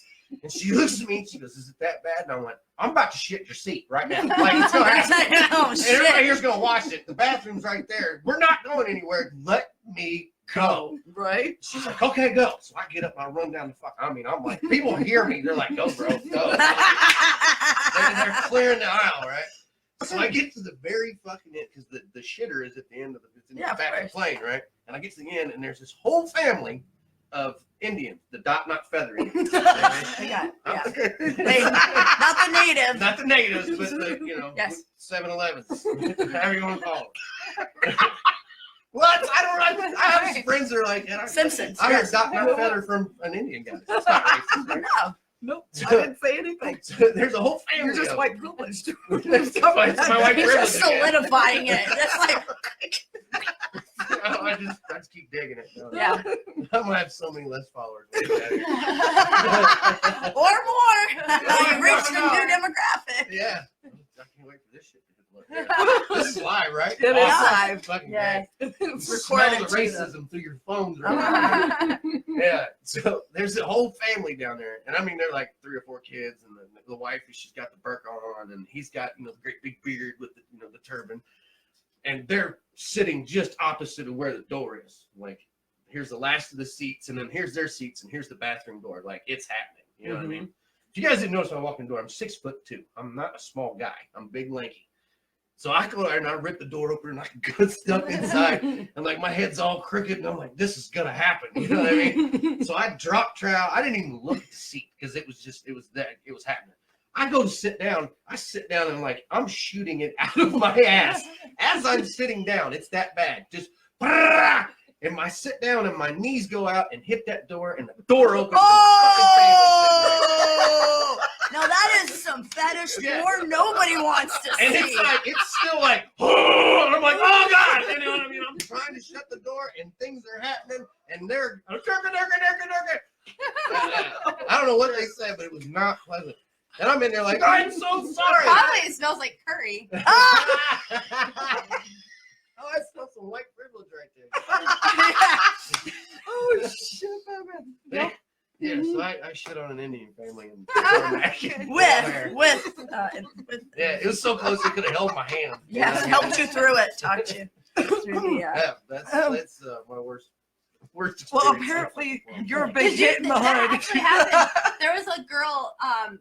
And she looks at me and she goes, is it that bad? And I'm like, I'm about to shit your seat right now. Like, it's gonna happen. Oh, And everybody shit. here's gonna watch it. The bathroom's right there. We're not going anywhere. Let me go. Right? She's like, okay, go. So I get up and I run down the fuck. I mean, I'm like, people hear me. They're like, go, bro, go. And they're clearing the aisle, right? So I get to the very fucking end because the shitter is at the end of it's in Yeah, the of back of course. the plane, right? And I get to the end and there's this whole family of Indians, the not feathering. Yeah. Yeah. Hey, Not the native. not the natives, but the, Yes. 7-Elevens, however you want to call them. What? I have friends that are like, Simpsons. I heard Yes. Doc Feather from an Indian guy. That's not racist, right? No. Nope. I didn't say anything. There's a whole family. You're just of white privileged. It's my white You're privilege just again. solidifying it. That's like, I just keep digging it. yeah. I'm gonna have so many less followers. Or more. You reached a new demographic. Yeah. I can't wait for this shit to look. This is live, right? It is live. Fucking Yeah. great. It's Smell the recorded. racism through your phones right now. Yeah. So there's a whole family down there, and I mean they're like 3 or 4 kids, and the wife, she's got the burqa on, and he's got the great big beard with the the turban, and they're sitting just opposite of where the door is. Like, here's the last of the seats, and then here's their seats, and here's the bathroom door. Like, it's happening. You know what I mean? If you guys didn't notice when I walked in the door, I'm 6'2". I'm not a small guy. I'm big, lanky. So I go there and I rip the door open and I get stuck inside, and like my head's all crooked, and I'm like, this is gonna happen. You know what I mean? So I drop trowel. I didn't even look at the seat because it was happening. I go to sit down. I sit down and I'm shooting it out of my ass as I'm sitting down. It's that bad. Just and I sit down and my knees go out and hit that door, and the door opens. Oh! Now that is some fetish porn nobody wants to see. And it's still like, oh, and I'm like, oh God. You know what I mean? I'm trying to shut the door and things are happening and they're I don't know what they said, but it was not pleasant. And I'm in there like, I'm so sorry. Probably it smells like curry. Oh, I smell some white privilege right there. Oh shit, man. Yeah, so I shit on an Indian family and with yeah, it was so close it could have held my hand. yes, helped you through it, talked you through the Yeah, that's my worst. Well, experience. apparently you're a big hit in the That hood. actually happened. There was a girl,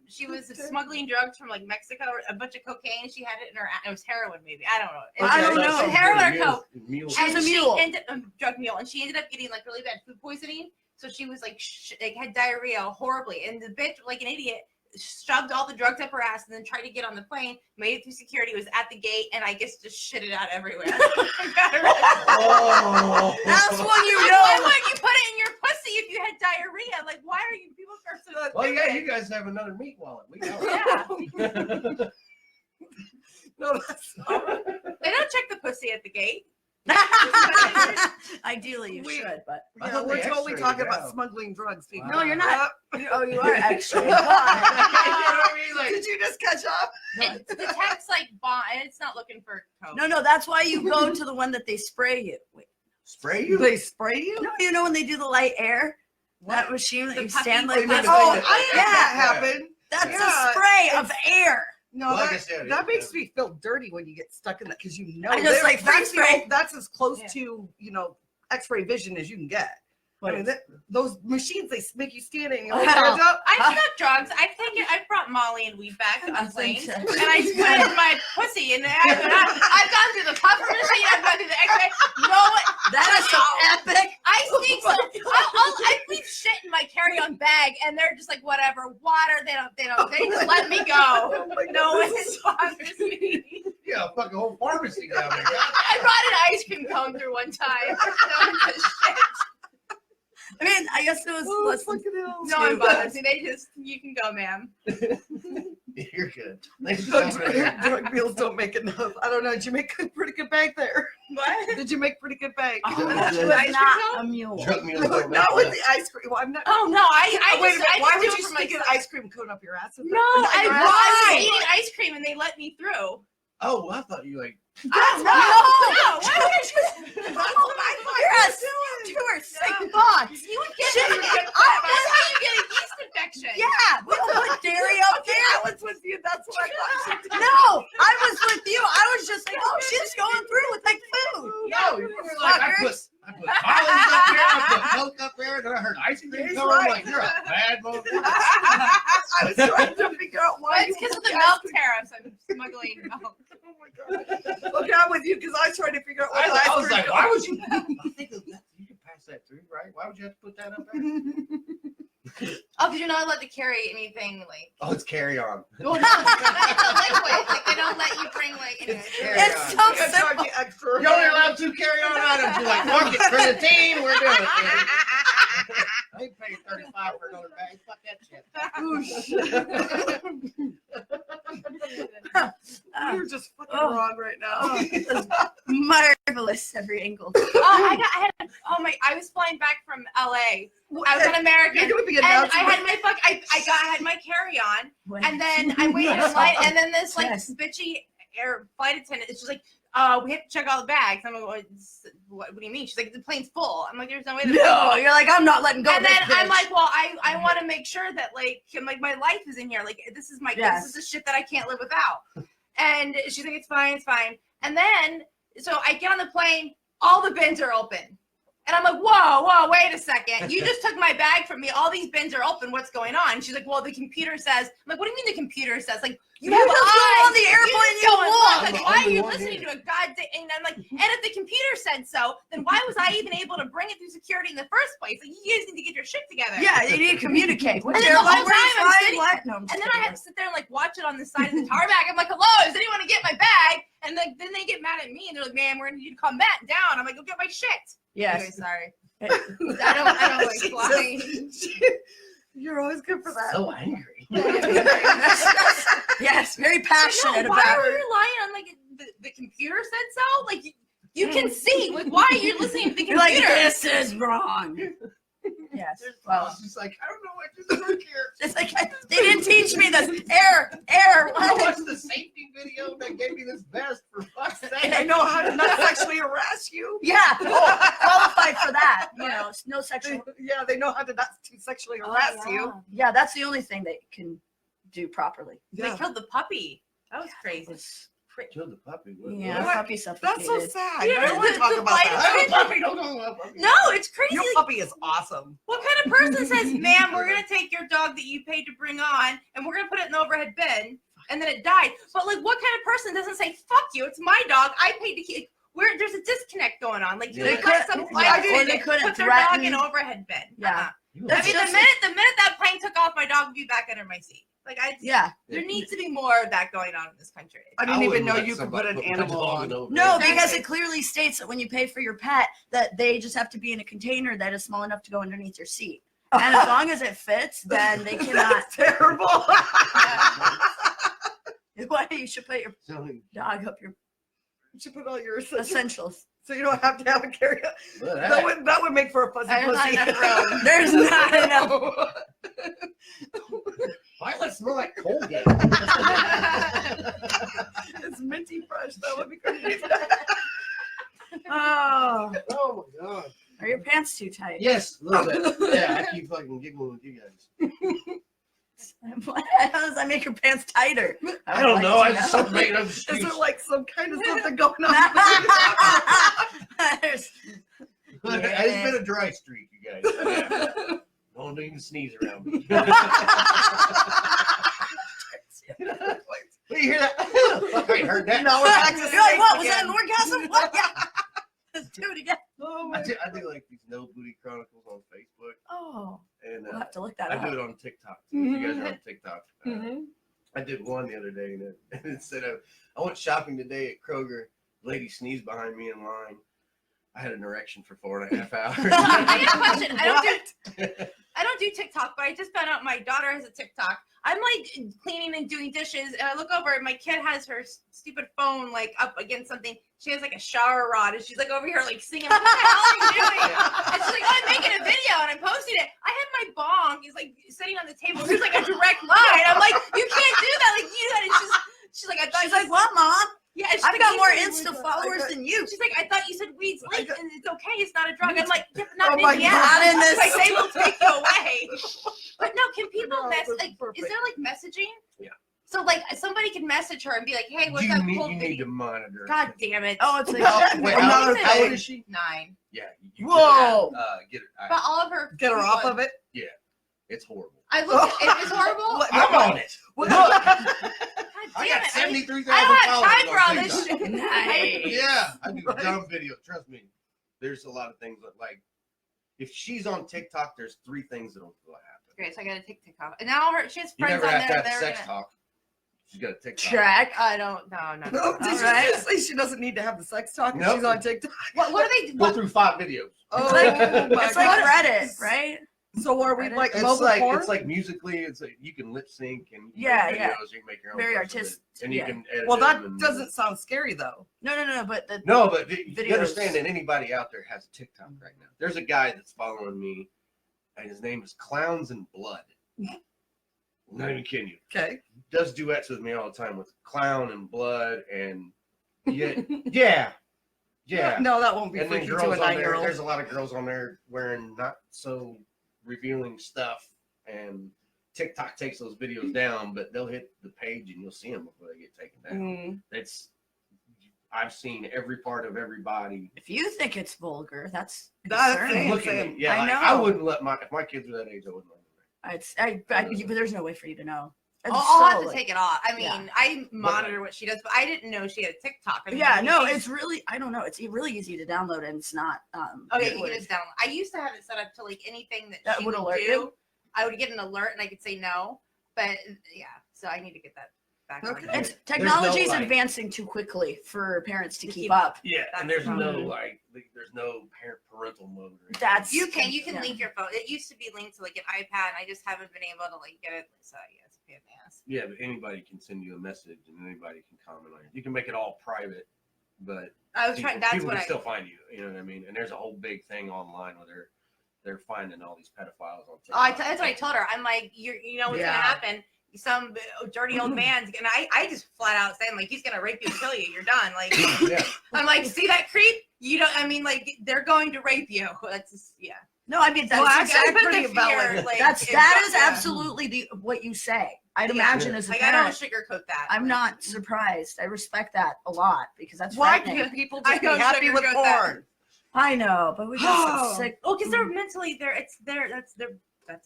she was smuggling drugs from Mexico, a bunch of cocaine. She had it in her, it was heroin maybe. I don't know. I don't know. Some Heroin or mules- coke. mules. She was a And mule. ended drug mule, and she ended up getting really bad food poisoning. So she was had diarrhea horribly, and the bitch, like an idiot, shoved all the drugs up her ass, and then tried to get on the plane. Made it through security, was at the gate, and I guess just shit it out everywhere. Oh. That's when you Why know. wouldn't you put it in your pussy if you had diarrhea? Like, why are you people are so? Well, yeah, you guys have another meat wallet. We know. Yeah. No, that's not right. They don't check the pussy at the gate. Ideally, you should, but I Yeah, thought we're they totally x-rayed talking it about out. smuggling drugs, people. No, you're not. Yep. Oh, you are actually. You know what I mean? Like, Did you just catch up? It detects bond, and it's not looking for coke. No, that's why you go to the one that they spray you. Wait, spray you? They spray you? no, you know when they do the light air? That machine that The you stand puppy- like Wait, this. wait, Oh, wait. I had that happen. That's Yeah, a spray of air. No, Well, like I that, said, that it- makes me feel dirty when you get stuck in that because you know I just that- like that's, freeze spray. that's as close Yeah. to X-ray vision as you can get. I What mean, is- those machines they make you stand and you hold your hands up. I've smoked drugs. I've brought Molly and weed back on planes, think and so. I put it in my pussy. And I've gone through the puffer machine. I've gone through the X-ray. No, That is so epic. I think so. I leave shit in my carry-on bag, and they're just like, whatever, water. They just let me go. No one bothers me. Yeah, a fucking whole pharmacy down there. I brought an ice cream cone through one time. No one does shit. I mean, I guess it was Oh, less than fucking hell. No one bothers me. They just, you can go, ma'am. You're good. Thanks for Drug, coming in. drug deals don't make enough. I don't know. Did you make a pretty good bank there? What? Did you make pretty good bank? Oh, Drug she deals- was not a mule. Drug mules don't make Not with that. the ice cream. Well, I'm not. Oh no, I Wait a just, minute. Why I would just you do it for stick an myself. ice cream cone up your ass? No, I Right. was eating ice cream and they let me through. Oh, I thought you like. No, why would you? You're a to her sick box. You would get Shit. that's how you get a yeast infection. Yeah, we don't put dairy up there. I was with you. That's what I thought. No, I was with you. I was just like, oh, she's going through with like food. No, you were like, I put Collins up there, I put Coke up there, and I heard ice cream He's going. right. I'm like, you're a bad motherfucker. I was trying to figure out Well, why. it's you because of put the ice milk cream- tariffs. I'm smuggling milk. Oh my god. Okay, I'm with you because I was trying to figure out what the I ice was cream like, cone- why would you? I think that you can pass that through, right? Why would you have to put that up there? Oh, because you're not allowed to carry anything like. Oh, it's carry on. Well, no, it's a liquid. Like they don't let you bring like. Anyway. Carry It's on. so They're gonna charge simple. you extra. You're only allowed 2 carry on items. You're like, fuck it, for the team, we're doing it. I ain't paying 35 for another bag. Fuck that shit. You're just fucking Oh. wrong right now. That's marvelous every angle. I was flying back from LA. I was an American. You're gonna be And I announcing. had my carry-on, and then I'm waiting in line, and then this like bitchy air flight attendant is just like, we have to check all the bags. I'm like, what do you mean? She's like, the plane's full. I'm like, there's no way. No, you're like, I'm not letting go. And of then this I'm bitch. like, well, I want to make sure that like my life is in here. Like this is this is the shit that I can't live without. And she's like, it's fine. And then so I get on the plane, all the bins are open. And I'm like, whoa, wait a second. You just took my bag from me. All these bins are open. What's going on? And she's like, well, the computer says. I'm like, what do you mean the computer says? Like, you have just eyes. go on the airplane You just go you and look. want. Like, why are you listening to a goddamn? And I'm like, and if the computer said so, then why was I even able to bring it through security in the first place? Like, you guys need to get your shit together. Yeah, you need to communicate. And then the whole time I'm sitting, No, I'm just and then I kidding. have to sit there and like watch it on the side of the tarmac. I'm like, hello, does anyone want to get my bag? And then they get mad at me and they're like, man, we're gonna need you to calm that down. I'm like, go get my shit. Yes. Anyway, sorry. I don't like flying. You're always good for that. So angry. Yes, very But passionate no, why about are it. we relying on like the computer said so? Like you can see like why you're listening to the You're like, computer. this is wrong. Yes. Well, Well, it's just like, I don't know what to work here. it's like, they didn't teach me this. Air. I What? watched the safety video. They gave me this vest for fuck's sake. I know how to not sexually harass you. Yeah. Oh, qualified for that. You know, no sexual. Yeah, they know how to not sexually harass you. Yeah, that's the only thing they can do properly. They killed the puppy. That was crazy. Killed the puppy. What? Yeah, What? puppy That's so suffocated. sad. Yeah, I don't want to the talk about flight that. I have a puppy. Don't talk about puppy. No, it's crazy. Your Like, puppy is awesome. what kind of person says, ma'am, we're gonna take your dog that you paid to bring on and we're gonna put it in the overhead bin and then it died? But like what kind of person doesn't say, fuck you, it's my dog, I paid to keep where there's a disconnect going on. Like Yeah. they let some flight Yeah, or attendant they couldn't put their dog threaten- in overhead bin. Yeah. You I That's mean, just- the minute that plane took off, my dog would be back under my seat. Like Yeah. there needs to be more of that going on in this country. I didn't even wouldn't know let you could somebody put an my animal dog on. in over No, there. because it clearly states that when you pay for your pet, that they just have to be in a container that is small enough to go underneath your seat. And as long as it fits, then they cannot. That's terrible. Why you should put your Selling- dog up your You should put all your essentials essentials. so you don't have to have a carry. Well, That would make for a fuzzy There's not pussy. enough room. There's not enough. Why does it smell like Colgate? It's minty fresh. That would be great. Oh, Oh my god. are your pants too tight? Yes, a little bit. Yeah, I keep fucking giggling with you guys. How does that make your pants tighter? I don't know. I just something made up. Is there like some kind of something going on? There's- It's been a dry streak, you guys. Yeah. Don't even sneeze around me. Well, you hear that? Fuck, I ain't heard that. No, we're back to You're like, what? Was snakes that an again. orgasm? What? Yeah. Let's do it again. Oh I my do like these No Booty Chronicles on Facebook, Oh, and we'll have to look that I up. do it on TikTok. Too. You guys are on TikTok. Mhm. I did one the other day, and it said, I went shopping today at Kroger. Lady sneezed behind me in line. I had an erection for 4.5 hours. I got a question. I don't do TikTok, but I just found out my daughter has a TikTok. I'm like cleaning and doing dishes, and I look over, and my kid has her stupid phone like up against something. She has like a shower rod, and she's like over here like singing. What the hell are you doing? And she's like, oh, I'm making a video, and I'm posting it. I had my bong is like sitting on the table. There's like a direct line. I'm like, you can't do that. Like you do that. And she's like, I thought. She's like, what, Mom? Yeah, she's I've like, got you more said- Insta followers than you. She's like, I thought you said weed's I legal, got- and it's okay. It's not a drug. I'm like, yeah, but not Oh in my Indiana. God, in this- Like they will take you away. But no, can people No, mess? that's Like, is perfect. there like messaging? Yeah. So like somebody can message her and be like, hey, what's you up? need, Cool you need video? to monitor. God damn it. Oh, it's like, Wait, I'm not how okay. old is she? 9. Yeah. You whoa. Get it. But all of her. Get her off of it. It's horrible. I looked. It was horrible. What- I'm on it. What- God I damn got it. I mean, 73,000 I don't have followers time for all on this TikTok. shit. Nice. Yeah, I do Right. dumb videos. Trust me. There's a lot of things that, like, if she's on TikTok, there's 3 things that'll happen. Great, so I got to take TikTok. And now she has You friends never on have there. to have They're sex gonna. talk. She's got a TikTok. Check. I don't. No. Oh, did you Alright. just say she doesn't need to have the sex talk if Nope. she's on TikTok? What are they? Go What, through 5 videos. Oh, like- my It's like God. Reddit, right? So are we like It's mobile like porn? it's like musically. It's like you can lip sync and you can Yeah, make yeah. videos. You can make your own Very version of it, artistic, and you yeah. can edit Well, them that and- doesn't sound scary though. No, but the No, but you Videos. understand that anybody out there has a TikTok right now. There's a guy that's following me, and his name is Clowns and Blood. I'm not even kidding you. Okay. Does duets with me all the time with Clown and Blood and yeah. No, that won't be And then freaky to girls a on there. 9-year-old. There's a lot of girls on there wearing not so revealing stuff, and TikTok takes those videos down, but they'll hit the page and you'll see them before they get taken down. Mm. I've seen every part of everybody. if you think it's vulgar, that's That's concerning. it. Look at me. Yeah, I like, know. I wouldn't let my if my kids were that age, I wouldn't let them. But there's no way for you to know. It's I'll have so, to like- take it off. I mean, Yeah. I monitor what she does, but I didn't know she had a TikTok. I mean, Yeah, no, she's- it's really, I don't know. It's really easy to download and it's not. Okay, it you would- can just download. I used to have it set up to like anything that That she would would alert do. you? I would get an alert and I could say no, but yeah. So I need to get that back. Okay. on. It's technology is like- advancing too quickly for parents to To keep keep up. Yeah, That's and there's the no problem. there's no parental mode. Or anything. That's You can yeah. link your phone. It used to be linked to like an iPad. And I just haven't been able to like get it. So yeah, it's a pain in the ass. Yeah, but anybody can send you a message and anybody can comment on it. You can make it all private, but I was people, trying. That's people what can I. still find you. You know what I mean? And there's a whole big thing online where they're finding all these pedophiles on TikTok. That's what I told her. I'm like, you know what's Yeah. gonna happen? Some dirty old man's gonna. I just flat out saying like he's gonna rape you and kill you. You're done. Like Yeah, I'm like, see that creep? You don't. I mean, like they're going to rape you. That's just, yeah. No, I mean, that's Well, exactly- actually, I put pretty the valid. fear, like, that is yeah. absolutely what you say. I'd Yeah. imagine as a Like I don't parent. sugarcoat that. I'm not surprised. I respect that a lot because that's Why frightening. can't people I just be don't happy with sugarcoat that. porn? I know, but we got some sick. Oh, because they're mentally, that's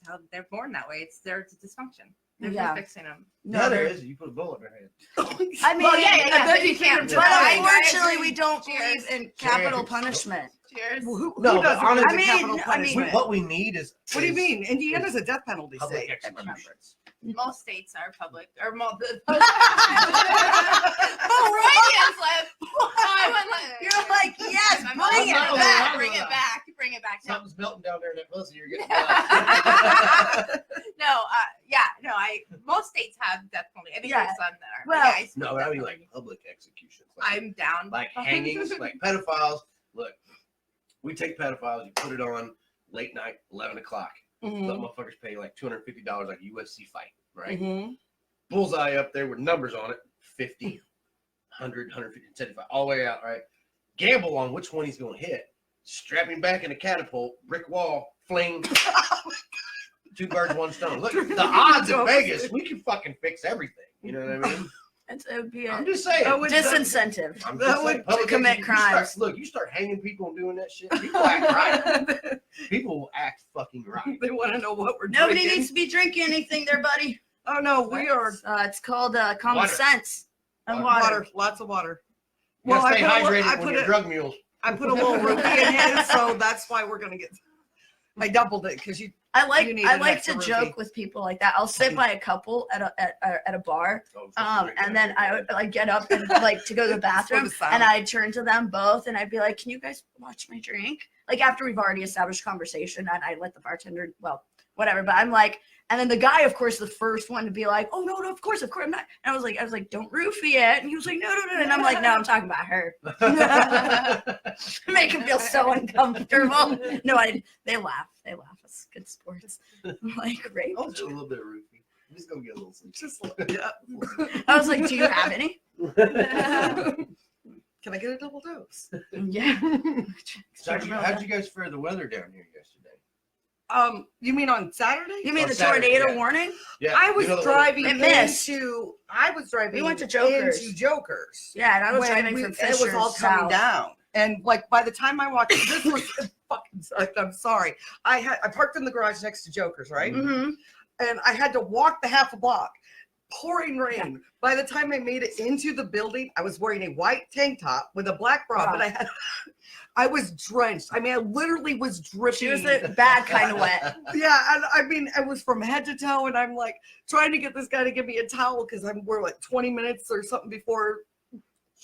how they're born that way. It's their dysfunction. They're Yeah. fixing them. no, there is. You put a bullet in their head. I mean, Well, yeah, I bet but you can't. But I unfortunately, agree. we don't Cheers. believe in capital Cheers. punishment. Cheers. Who No, but doesn't honestly- believe in capital I mean- punishment? What we need is. What do you is mean? Indiana's a death penalty Public state. executions. Most states are public, or most. You're like, yes, I'm bring it no, back. no, Bring no. it back. Bring it back. No, Something's melting down there in that pussy. You're getting. most states have death penalty. I think Yeah. there's some that are. Well- yeah, I support No, but I death mean penalty. like public executions. Like, I'm down. like hangings, like pedophiles. Look, we take pedophiles, you put it on late night, 11 o'clock. Mhm. Let motherfuckers pay like $250 like a UFC fight, right? Mhm. Bullseye up there with numbers on it 50, 100, 150, 75, all the way out, right? Gamble on which one he's going to hit. Strap him back in a catapult, brick wall, fling. Two birds, one stone. Look, the odds in Vegas, we can fucking fix everything. You know what I mean? It would be a I'm just saying. That would- disincentive. I'm that just would saying, public commit execution, you crimes. Look, you start hanging people and doing that shit, people act right. People will act fucking right. They want to know what we're Nobody drinking. needs to be drinking anything there, buddy. Oh no, we are It's called common Water. sense and Water. water. lots of water. You gotta stay I hydrated when put you're it. drug mules. I put a little roofie in his, so that's why we're gonna get. I doubled it because you. I like You need I an like to extra joke roofie. with people like that. I'll sit by a couple at a bar, and then I would like get up and like to go to the bathroom, the sound. and I'd turn to them both, and I'd be like, "Can you guys watch my drink?" Like after we've already established conversation, and I let the bartender, well, whatever. But I'm like, and then the guy, of course, the first one to be like, "Oh no, of course, I'm not." And I was like, "Don't roofie it," and he was like, "No," and I'm like, "No, I'm talking about her." Make him feel so uncomfortable. No, they laugh. They laugh. It's good sports. I'm like, great. I'll do a little bit of roofie. Just go get a little sleep. Just yeah. I was like, do you have any? Can I get a double dose? Yeah. So how'd you guys fare the weather down here yesterday? You mean on Saturday? You mean On the Saturday, tornado yeah. warning? Yeah, I was you know the driving It missed. into. I was driving. We went to Jokers. Into Jokers. Yeah, and I was when driving from it Fisher was all coming south. down, and like by the time I walked, this was fucking. I'm sorry. I parked in the garage next to Jokers, right? Mm-hmm. And I had to walk the half a block pouring rain. By the time I made it into the building, I was wearing a white tank top with a black bra, but I was drenched. I mean, I literally was dripping. She was the bad kind of wet. Yeah, and I mean, I was from head to toe, and I'm like trying to get this guy to give me a towel because we're like 20 minutes or something before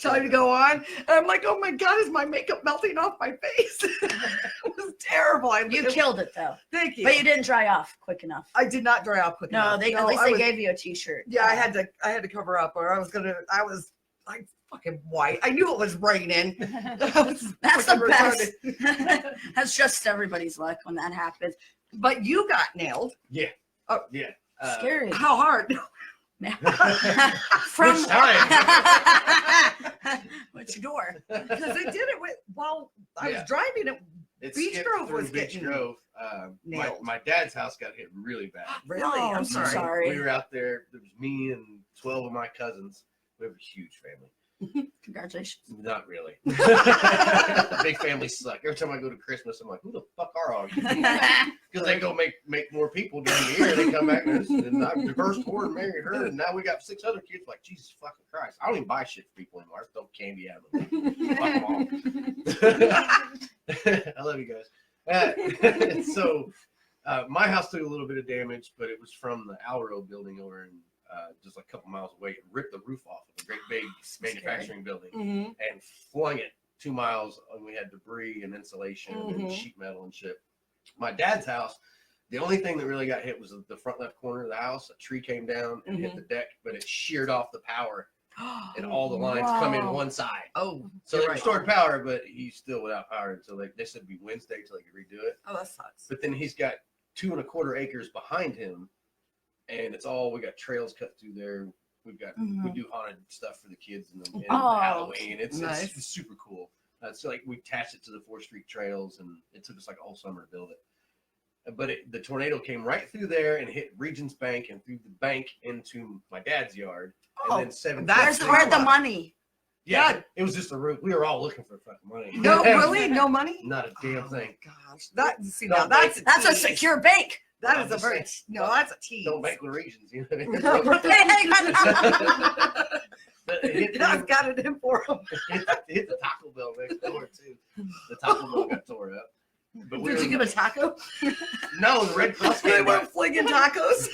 time to go on. And I'm like, oh my God, is my makeup melting off my face? It was terrible. You killed it though. Thank you. But you didn't dry off quick enough. I did not dry off quick enough. No, at least they gave you a t-shirt. Yeah, I had to cover up, or I was like fucking white. I knew it was raining. That's the best. That's just everybody's luck when that happens. But you got nailed. Yeah. Oh, yeah. Scary. How hard? From Which time? which door? Because they did it while I was driving it. It Beach skipped Grove through was Beach getting Grove. nailed. My dad's house got hit really bad. Really? Oh, I'm so sorry. sorry. We were out there. There was me and 12 of my cousins. We have a huge family. Congratulations. Not really. Big families suck. Every time I go to Christmas, I'm like, who the fuck are all you? Because they go make more people during the year. They come back and I divorced her and married her, and now we got 6 other kids. Like, Jesus fucking Christ. I don't even buy shit for people anymore. I just throw candy at them. Fuck them all. I love you guys. So my house took a little bit of damage, but it was from the Alro building over in just like a couple miles away. It ripped the roof off of a great big manufacturing building and flung it 2 miles, and we had debris and insulation and sheet metal and shit. My dad's house, the only thing that really got hit was the front left corner of the house. A tree came down and hit the deck, but it sheared off the power, and all the lines come in one side. Oh, So they restored power, but he's still without power until they said it'd be Wednesday till they could redo it. Oh, that sucks. But then he's got 2.25 acres behind him, and we got trails cut through there. We do haunted stuff for the kids and Halloween. It's super cool. So like we attached it to the 4th Street trails, and it took us like a whole summer to build it. But the tornado came right through there and hit Regent's Bank and through the bank into my dad's yard. Oh, and then 7. Where's the money? Yeah, it was just a roof. We were all looking for fucking money. No, really? No money? Not a damn thing. Gosh, that's a secure bank. That is a very that's a tease. Don't bank with Regions, you know what I mean? But I've got it in for them. It hit the Taco Bell next door too. The Taco Bell got tore up. But Did you give a taco? No, the Red Cross They came were back. flinging tacos.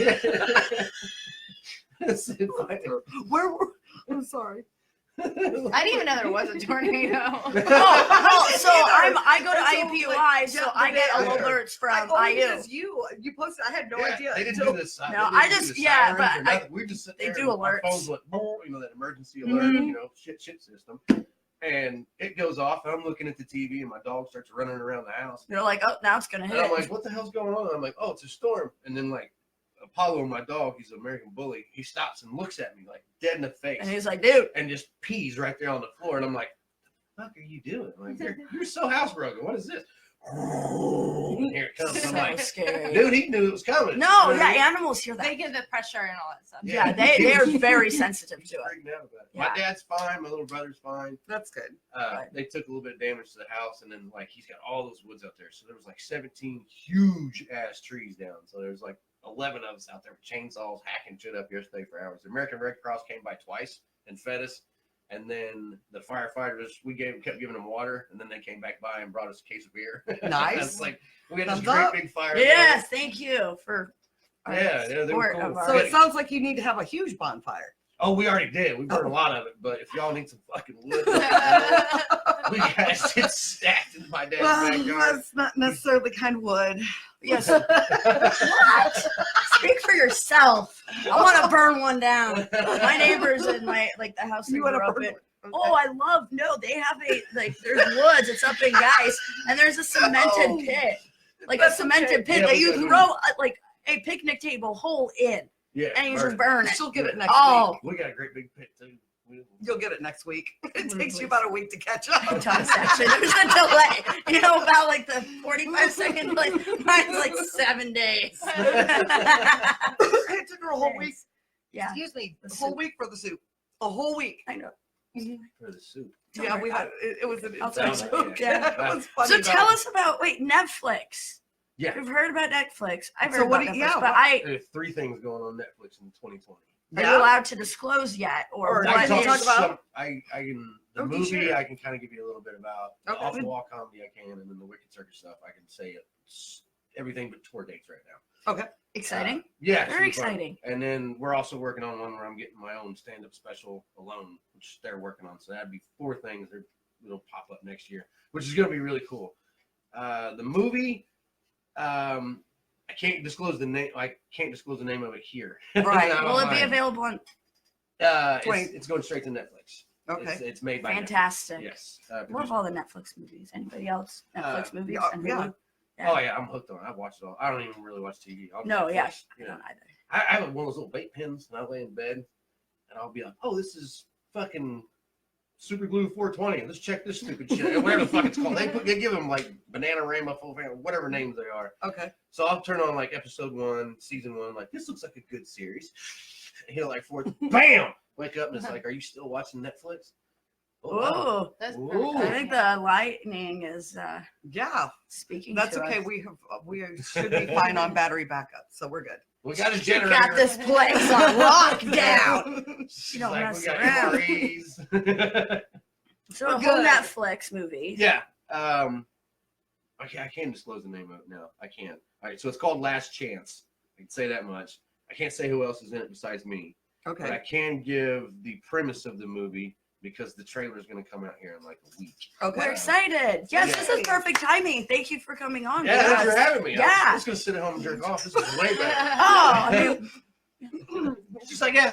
Where were? I'm sorry. I didn't even know there was a tornado. So I go to IUPUI, so I get alerts from IU. You posted. I had no Yeah, idea. they didn't do this. No, I just We just sit they there do and our alerts. phones went, that emergency alert, shit system, and it goes off. And I'm looking at the TV, and my dog starts running around the house. They're like, oh, now it's gonna And hit. I'm like, what the hell's going on? And I'm like, oh, it's a storm. And then like Apollo, my dog, he's an American bully. He stops and looks at me like dead in the face, And he's like, dude, and just pees right there on the floor. And I'm like, what the fuck are you doing? Like, you're so housebroken. What is this? And here it comes. I'm so like, scary. dude, he knew it was coming. No, yeah, animals hear that. They get the pressure and all that stuff. Yeah, they are very sensitive to it. Freaking out about it. Yeah. My dad's fine. My little brother's fine. That's good. They took a little bit of damage to the house, and then like he's got all those woods out there. So there was like 17 huge ass trees down. So there's like 11 of us out there with chainsaws hacking shit up yesterday for hours. The American Red Cross came by twice and fed us. And then the firefighters, kept giving them water, and then they came back by and brought us a case of beer. Nice. It's like we had this Thumbs up. great big fire. Yes, thank you for They were support cool. of our- So it sounds like you need to have a huge bonfire. Oh, we already did. We burned a lot of it, but if y'all need some fucking wood, we got shit stacked in my dad's backyard. That's not necessarily the kind of wood. Yes. What? Speak for yourself. I want to burn one down. My neighbors in the house You I want grew to up burn in. one? Oh, I love, they have there's woods, it's up in Guys, and there's a cemented pit. Like a That's cemented okay. pit Yeah, that we you got throw a picnic table hole in, Yeah, and you burn just it. burn it. She'll get it next Oh, week. We got a great big pit too. You'll get it next week. It takes you about a week to catch up. it does actually. There's a delay, about like the 45-second delay. Mine's like 7 days. It took her a whole week. Yeah, Excuse me, The a whole soup. week for the soup. A whole week. I know. For the soup. Yeah, we had it was an I'll inside tell you. joke. Yeah. It was funny. So though. tell us about Netflix. Yeah. We've heard about Netflix. I've So heard what about do- Netflix, yeah, but There's 3 things going on Netflix in 2020. are you allowed to disclose yet, or Or what I can you talk is? about- I can the Okay, movie sure. I can kind of give you a little bit about. Okay. Off the wall comedy I can, and then the Wicked Circus stuff I can say it's everything but tour dates right now. Exciting. Yeah, Very super fun. exciting. And then we're also working on one where I'm getting my own stand-up special alone, which they're working on. So that'd be 4 things that'll pop up next year, which is going to be really cool. The movie, I can't disclose the name. I can't disclose the name of it here. Right. Not Will it be online. available on? It's going straight to Netflix. Okay. It's made by Fantastic. Netflix. Yes. Love all the Netflix movies. Anybody else? Netflix movies? yeah, and yeah. Hulu? Oh yeah, I'm hooked on it. I've watched it all. I don't even really watch TV. I'll No, just yeah. watch, I you know. don't either. I have one of those little vape pens, and I lay in bed, and I'll be like, "Oh, this is fucking super glue 420. Let's check this stupid shit, whatever the fuck it's called." They give them like Banana Rama, full fan, whatever names they are. Okay. So I'll turn on like episode 1, season 1. Like, this looks like a good series. Hit like 4, bam, wake up, and it's like, "Are you still watching Netflix?" Oh, wow. Oh, That's Ooh. perfect. I think the lightning is Yeah, speaking. that's to okay. us. We should be fine on battery backup, so we're good. We got a You generator. got this place on lockdown. She's don't like, mess we got around. MREs. So We're a whole good. Netflix movie. Yeah. I can't disclose the name of it now. I can't. All right, so it's called Last Chance. I can say that much. I can't say who else is in it besides me, but I Okay. can give the premise of the movie because the trailer is going to come out here in like a week. We're Okay. excited. Yes, this is Yay. perfect timing. Thank you for coming on. Yeah, thanks for guys. having me. Yeah. I'm just going to sit at home and jerk off. This is way better. Oh, I mean, She's like, yeah.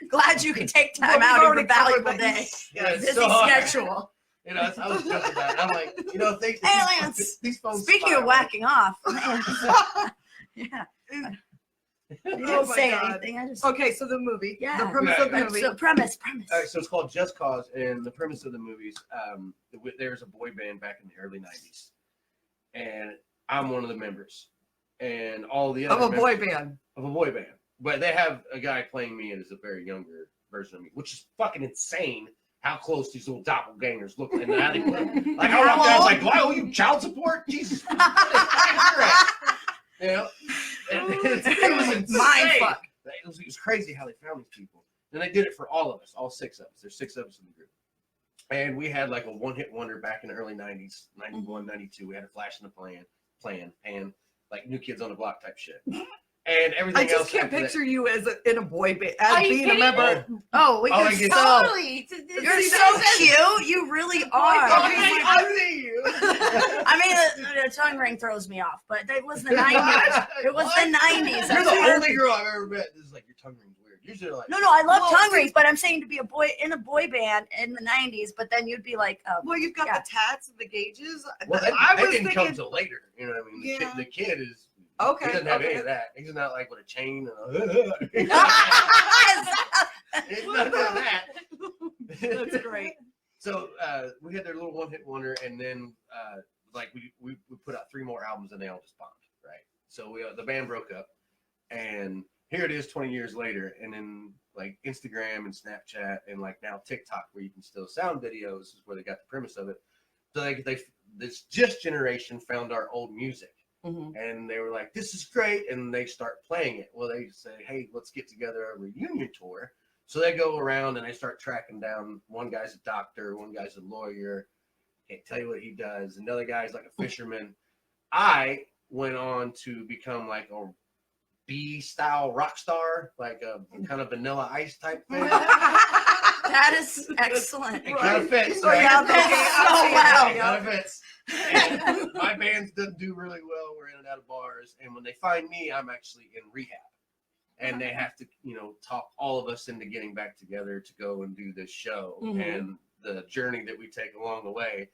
glad you could take Well, time we've out of your already covered valuable that. day. Yeah, it's Busy so hard. schedule. You know, I was joking about it. I'm like, you know, if they Aliens. these phones Speaking of spy, whacking off, yeah. You didn't Oh my say God. anything. I just Okay, so the movie. Yeah. The premise of the Yeah. movie. so premise. All right, so it's called Just Cause, and the premise of the movies, there's a boy band back in the early '90s, and I'm one of the members, and all the Of other a boy members- band. of a boy band, but they have a guy playing me as a very younger version of me, which is fucking insane. How close these little doppelgangers look, and how they look. Like I walked out, I was like, "Do I owe you child support?" Jesus, you know, it was insane. Mindfuck. It was crazy how they found these people. And they did it for all of us, all 6 of us. There's 6 of us in the group. And we had like a one-hit wonder back in the early 90s, 91, 92. We had a flash in the plan, and like New Kids on the Block type shit. And everything I just else can't after that- picture you as in a boy band, Are as you being a kidding member. me? Oh, we Oh, can I get- so. Totally. You're so cute. You really are. I see you. I mean, the tongue ring throws me off, but it was the 90s. It was the 90s. You're That's the what- only girl I've ever met. This is like, your tongue ring's weird. Usually they're like, No, I love Well, tongue see- rings, but I'm saying to be a boy in a boy band in the 90s, but then you'd be like, Well, you've got Yeah. the tats and the gauges. well, I that was didn't come thinking, till later. You know what I mean? Yeah. The kid is, Okay, he doesn't have any okay. of that. He's not like with a chain and a, it's none of that. That's great. So we had their little one-hit wonder, and then like we put out 3 more albums, and they all just bombed, right? So the band broke up, and here it is 20 years later, and then like Instagram and Snapchat and like now TikTok, where you can still sound videos, is where they got the premise of it. So they this just generation found our old music. Mhm. And they were like, "This is great," and they start playing it. Well, they say, "Hey, let's get together a reunion tour." So they go around and they start tracking down. One guy's a doctor, one guy's a lawyer. Can't tell you what he does. Another guy's like a fisherman. I went on to become like a B-style rock star, like a kind of Vanilla Ice type thing. that is excellent. It kind of fits. So yeah, right? okay, So It well. kind of fits. And my band doesn't do really well. We're in and out of bars, and when they find me, I'm actually in rehab, and they have to, talk all of us into getting back together to go and do this show Mhm. and the journey that we take along the way.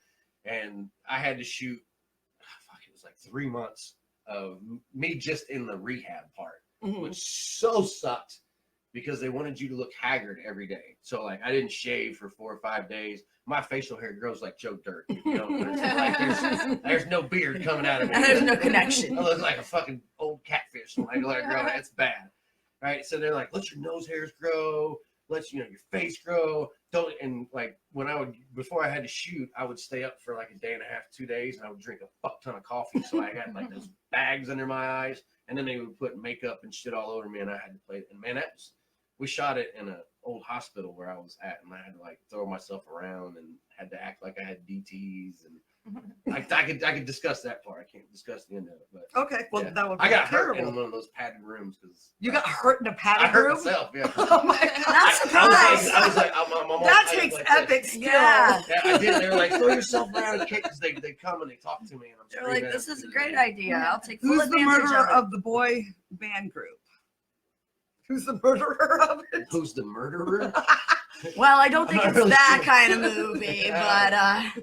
And I had to shoot, it was like 3 months of me just in the rehab part, Mhm. which so sucked because they wanted you to look haggard every day. So like I didn't shave for 4 or 5 days. My facial hair grows like Joe Dirt. There's no beard coming out of me. And there's no connection. I look like a fucking old catfish when I let it grow. It's bad. Right? So they're like, let your nose hairs grow. let your face grow. Don't and like before I had to shoot, I would stay up for like a day and a half, 2 days, and I would drink a fuck ton of coffee. So I had like those bags under my eyes, and then they would put makeup and shit all over me, and I had to play. And man, we shot it in an old hospital where I was at, and I had to like throw myself around and had to act like I had DTs and. I could discuss that part. I can't discuss the end of it, but Okay, well yeah. that would be I got hurt terrible. in one of those padded rooms because You got hurt in a I padded hurt room? myself. Yeah, Oh my god. Not surprised. I was like, I'm That I takes like epic this. skill. Yeah. Yeah, I did. They were like, throw yourself around and kick because they come and they talk to me and I'm They're screaming like, at this them. is a great idea. I'll take full Who's the advantage murderer of it. of the boy band group? Who's the murderer of it? Who's the murderer? Well, I don't I'm think not it's really that sure. kind of movie, but I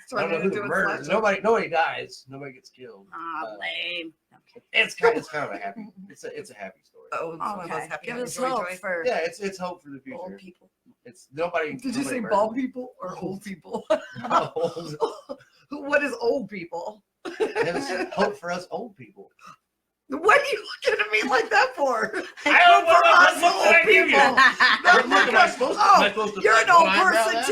don't know who the murderer is. Nobody dies. Nobody gets killed. lame. Okay. It's kind of a happy. It's a happy story. Oh, Okay. Give us joy, hope joy. for Yeah, it's hope for the old future. people. It's nobody. Did you nobody say murdered bald me. people or old people? No. What is old people? There's hope for us old people. What are you looking at me like that for? I don't know For us what look old I give you. people. No, What look am I supposed to? oh, Am I supposed to you're like an old lie about person that,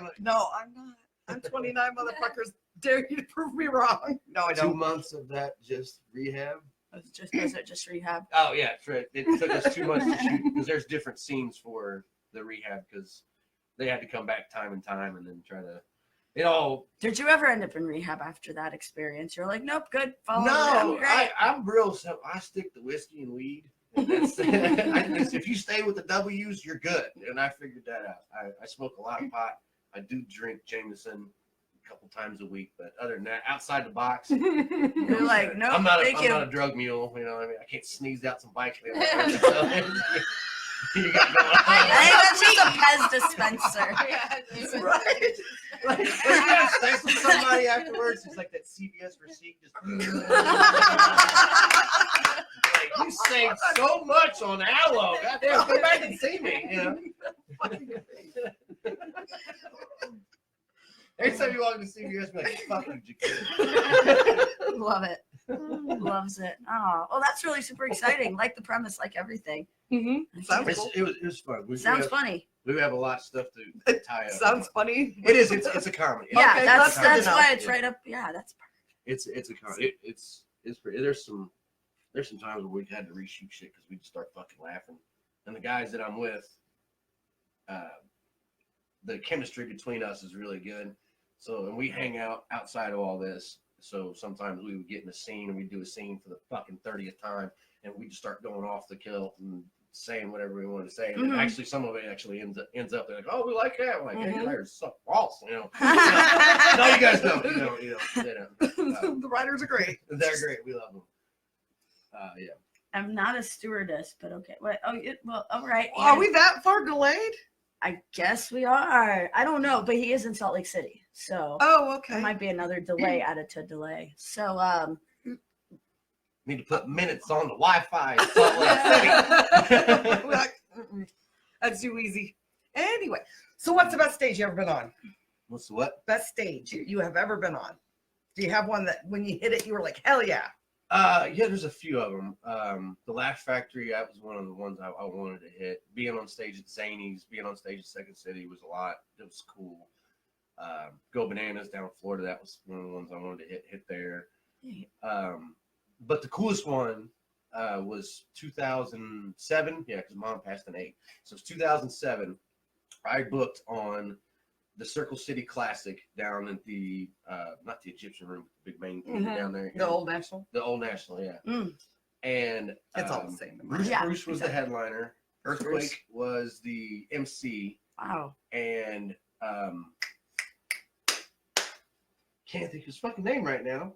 or- too. No, I'm not. I'm 29 motherfuckers. Dare you to prove me wrong? No, I 2 don't. months of that just rehab. Was it just rehab? Oh yeah, that's right. It took us 2 months to shoot because there's different scenes for the rehab because they had to come back time and time and then try to. Did you ever end up in rehab after that experience? You're like, nope, good. Follow me, No, great. I'm real simple. I stick to whiskey and weed. And that's, if you stay with the W's, you're good. And I figured that out. I smoke a lot of pot. I do drink Jameson a couple times a week, but other than that, outside the box, You're like, nope, I'm not thank I'm you. not a drug mule. You know what I mean? I can't sneeze out some bike lanes. You got going on. I think that's just a Pez dispenser. Yeah. Right? Like, you have sex with somebody afterwards, it's like that CVS receipt just like you saved so much on aloe. Goddamn, go back and see me. You know? Every time you walk into CVS, be like, fuck you, Jacoby. Love it. Loves it. Oh, well, that's really super exciting. Like the premise, like everything. Mm-hmm. Sounds It's- cool. It was fun. Sounds funny. We have a lot of stuff to tie up. Sounds funny. It is. It's a comedy. Yeah, Okay, that's that's good to why know. it's right up. Yeah, that's perfect. It's a comedy. It's pretty. There's some times where we had to reshoot shit because we just start fucking laughing. And the guys that I'm with, the chemistry between us is really good. So, and we hang out outside of all this. So sometimes we would get in a scene and we'd do a scene for the fucking 30th time, and we just start going off the kill and saying whatever we want to say. And then actually, some of it actually ends up like, oh, we like that. We're like, hey, you guys are so false, you know. No, you guys don't. You know, they don't. The writers are great. They're great. We love them. Yeah. I'm not a stewardess, but okay. Wait, well, all right. Are we that far delayed? I guess we are. I don't know, but he is in Salt Lake City, so Oh, there okay. might be another delay added to delay. So, Need to put minutes on the Wi-Fi in Salt Lake City. We're like, mm-mm. That's too easy. Anyway, so what's the best stage you ever been on? What's what? Best stage you have ever been on? Do you have one that when you hit it, you were like, hell yeah? Yeah, there's a few of them. The Laugh Factory, that was one of the ones I wanted to hit. Being on stage at Zany's, being on stage at Second City was a lot. It was cool. Go Bananas down in Florida, that was one of the ones I wanted to hit there. But the coolest one was 2007. Yeah, because Mom passed in 8. So it's 2007. I booked on the Circle City Classic down at the not the Egyptian Room, big main down there. The Old National. The Old National, yeah. Mm. And It's all the same. Bruce, Yeah, Bruce was the headliner. Earthquake was the MC, wow. and can't think of his fucking name right now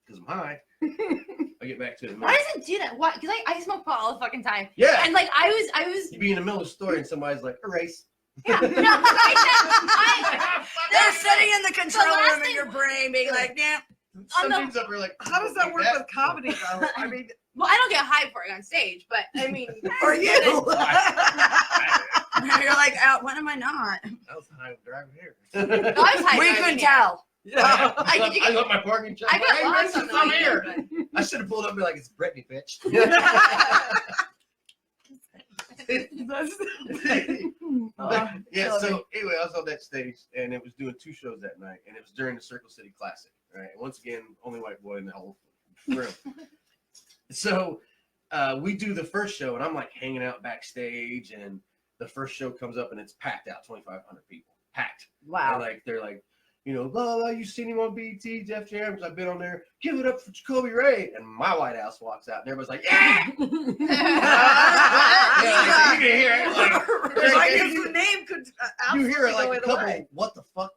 because I'm high. I'll get back to it in a Why minute. does it do that? Why? Because I smoke pot all the fucking time. Yeah, And like I was. you'd be in the middle of a story and somebody's like, erase. Yeah. No, I They're sitting in the control last room in thing- your brain, being like, yeah. Some the- dudes up there like, How does that work with comedy though? I mean, well, I don't get high for it on stage, but I mean, for you. You're like, when am I not? I was high driving here. I was high. We driving couldn't here. tell. Yeah. I got my parking check. I got Hey, lost on Racist, the I'm weekend, here. but- I should have pulled up and be like, it's Brittany, bitch. Yeah, so anyway, I was on that stage and it was doing 2 shows that night, and it was during the Circle City Classic. Right, once again, only white boy in the whole room. So we do the first show, and I'm like hanging out backstage, and the first show comes up and it's packed out, 2,500 people, packed. Wow. They're like, you know, blah, blah, you seen him on BT, Jeff Jams, I've been on there, give it up for Jacoby Ray. And my white ass walks out, and everybody's like, yeah! Yeah, you can hear it. If I knew the name could You hear it absolutely like go a either couple, way. what the fuck?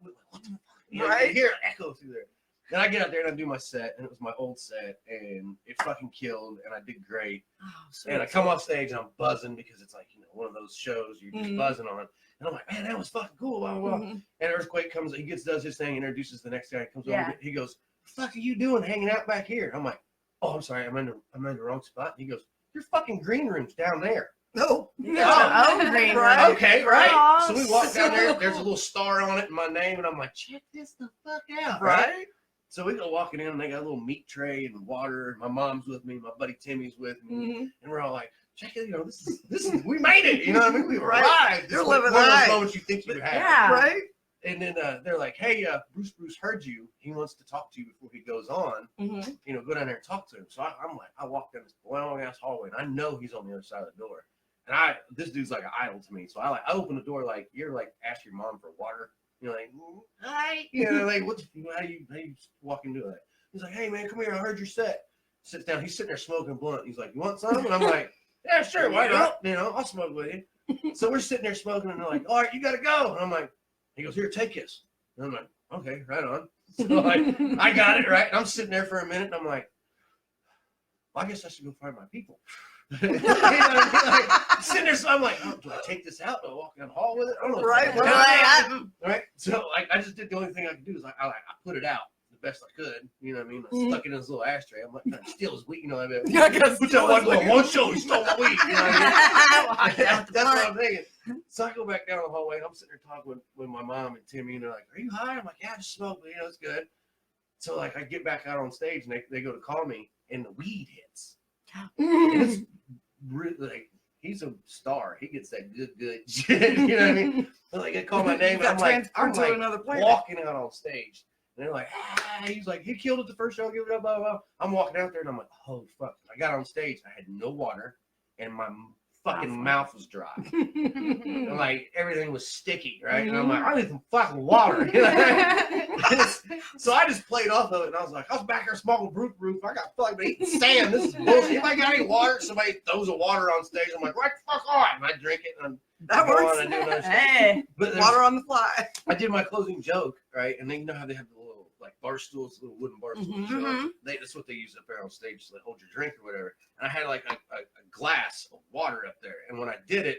You know, Right? You hear it echo through there. Then I get out there and I do my set, and it was my old set, and it fucking killed, and I did great. Oh, sweet. And I come off stage and I'm buzzing because it's like, you know, one of those shows you're just Mhm. buzzing on. And I'm like, man, that was fucking cool. Blah, blah, blah. Mhm. And Earthquake comes, he does his thing, introduces the next guy, comes Yeah. over, he goes, what the fuck are you doing hanging out back here? I'm like, oh, I'm sorry, I'm in the wrong spot. And he goes, your fucking green room's down there. No. Oh, green Right. room. Okay, right. Aw, So we walk so down there, cool. there's a little star on it and my name, and I'm like, check this the fuck out. Right? So we go walking in, and they got a little meat tray and water, and my mom's with me, my buddy Timmy's with me, Mhm. and we're all like, check it, you know, this is, we made it, you know what I mean? We Right. arrived. You're It's living one of life. those moments you think you have. Yeah. Right? And then they're like, hey, Bruce heard you. He wants to talk to you before he goes on. Mhm. You know, go down there and talk to him. So I'm like, I walk down this long ass hallway, and I know he's on the other side of the door. And this dude's like an idol to me. So I open the door like, you're like, ask your mom for water. You're like, hi. You know, like, how do you walk into that? He's like, hey man, come here. I heard your set. Sits down. He's sitting there smoking blunt. He's like, you want some? And I'm like, yeah, sure. Why not? You know, I'll smoke with you. So we're sitting there smoking, and they're like, all right, you got to go. And I'm like, he goes, here, take this. And I'm like, okay, right on. So like, I got it, right? And I'm sitting there for a minute, and I'm like, well, I guess I should go find my people. You know what I mean? Like, sitting there, so I'm like, oh, do I take this out? Do I walk down the hall with it? I don't know. Right, You're like, Right. So like, I just did the only thing I could do is I put it out the best I could. You know what I mean? I stuck it in this little ashtray. I'm like, trying to steal his weed. You know what I mean? Yeah, I gotta Put steal that his one weed. on one show. He stole my weed. You know what I mean? Walked out with the That's what blunt. I'm thinking. So I go back down the hallway, and I'm sitting there talking with my mom and Timmy, and they're like, are you high? I'm like, yeah, I just smoke, but you know, it's good. So like, I get back out on stage, and they go to call me, and the weed hits. And it's really, like, he's a star. He gets that good shit. You know what I mean? So like, they call my name, and I'm like another planet. walking out on stage. And they're like, he's like, he killed it the first show, give it up, blah, blah, blah. I'm walking out there, and I'm like, holy fuck. I got on stage, I had no water, and my fucking mouth was dry. And like, everything was sticky, right? And I'm like, I need some fucking water. You know? So I just played off of it, and I was like, I was back here smoking roof. I got fucking eating sand. This is bullshit. Anybody got any water? Somebody throws a water on stage. I'm like, right the fuck on. And I drink it, and That go works. on and do another shit. Hey. But there's- Water on the fly. I did my closing joke, right? And then you know how they have the little like bar stools, little wooden bar stools. Mhm. show up? Mhm. That's what they use up there on stage to like, hold your drink or whatever. And I had like a glass of water up there. And when I did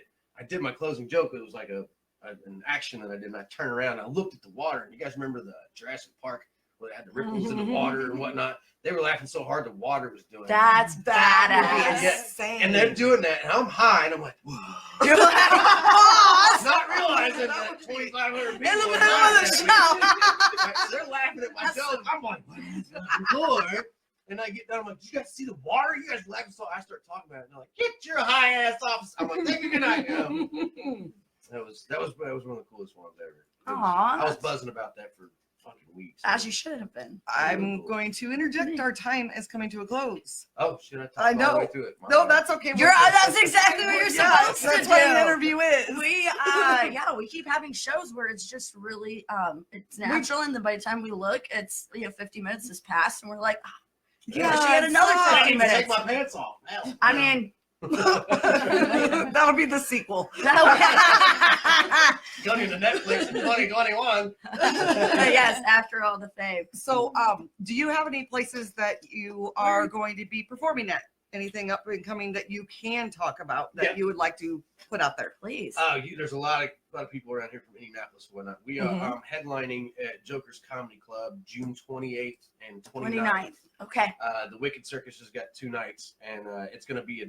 my closing joke. It was like an action that I did. And I turned around, and I looked at the water. And you guys remember the Jurassic Park where they had the ripples in the water and whatnot? They were laughing so hard the water was doing it. That's That would be badass. insane. And they're doing that, and I'm high, and I'm like, whoa. You're like, Not realizing that 2,500 people in the are middle of laughing the at me. show. Right, so they're laughing at my joke. I'm like, what is that? Lord. And I get down, I'm like, did you guys see the water? You guys laughing so I start talking about it. And they're like, get your high ass off. I'm like, thank you, good night. That was one of the coolest ones ever. Aw, I was buzzing about that for fucking weeks. as you should have been. I'm going to interject. Our time is coming to a close. Oh shit! I talked I all the know. way through it. My No, bad. that's okay. That's exactly what you're Yeah, supposed to that's do. what an interview is. We keep having shows where it's just really it's natural, and then by the time we look, it's 50 minutes has passed, and we're like, Yeah, she had another it's 50 I need to take minutes. my pants off. Now. I mean, That'll be the sequel. Coming to Netflix in 2021. yes, after all the fame. So, do you have any places that you are going to be performing at? Anything up and coming that you can talk about that Yeah. you would like to put out there? Please. There's a lot of people around here from Indianapolis and whatnot. We are headlining at Joker's Comedy Club June 28th and 29th. Okay. The Wicked Circus has got 2 nights, and it's going to be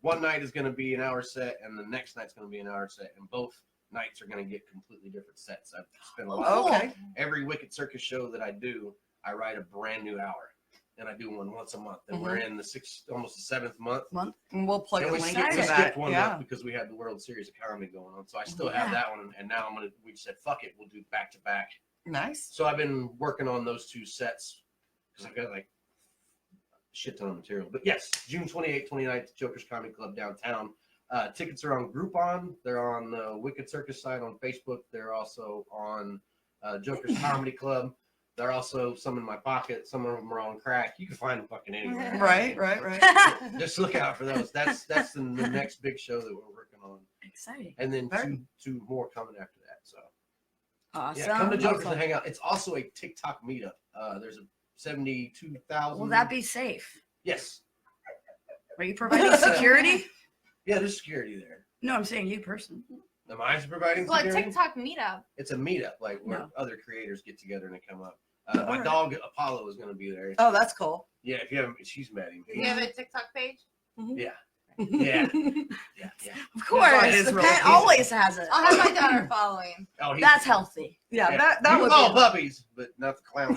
one night is going to be an hour set, and the next night's going to be an hour set, and both nights are going to get completely different sets. I've spent a lot. Okay. Every Wicked Circus show that I do, I write a brand new hour. and I do one once a month. And we're in the almost the 7th month. And we'll plug And a we link skipped, to we that. skipped one Yeah. month because we had the World Series of Comedy going on. So I still have that one, and now we said fuck it, we'll do back to back. Nice. So I've been working on those 2 sets because I've got like a shit ton of material. But yes, June 28th, 29th, Joker's Comedy Club downtown. Tickets are on Groupon. They're on the Wicked Circus site on Facebook. They're also on Joker's Comedy Club. They're also some in my pocket. Some of them are on crack. You can find them fucking anywhere. Right. Just look out for those. That's the next big show that we're working on. Exciting. And then two more coming after that. So Awesome. yeah, come to Joker's and hang out. It's also a TikTok meetup. There's a 72,000. Will that be safe? Yes. Are you providing security? Yeah, there's security there. No, I'm saying you personally. Am I providing Well, security? TikTok meetup. It's a meetup, like where No. other creators get together and they come up. My dog Apollo is going to be there. Oh, that's cool. Yeah, if you haven't, she's met him. Do you have a TikTok page? Yeah. Yeah. Of course. That is The really pet easy. always has it. I'll have my daughter follow him. Oh, he's, That's healthy. Yeah, that you would can call be. puppies, but not the clown.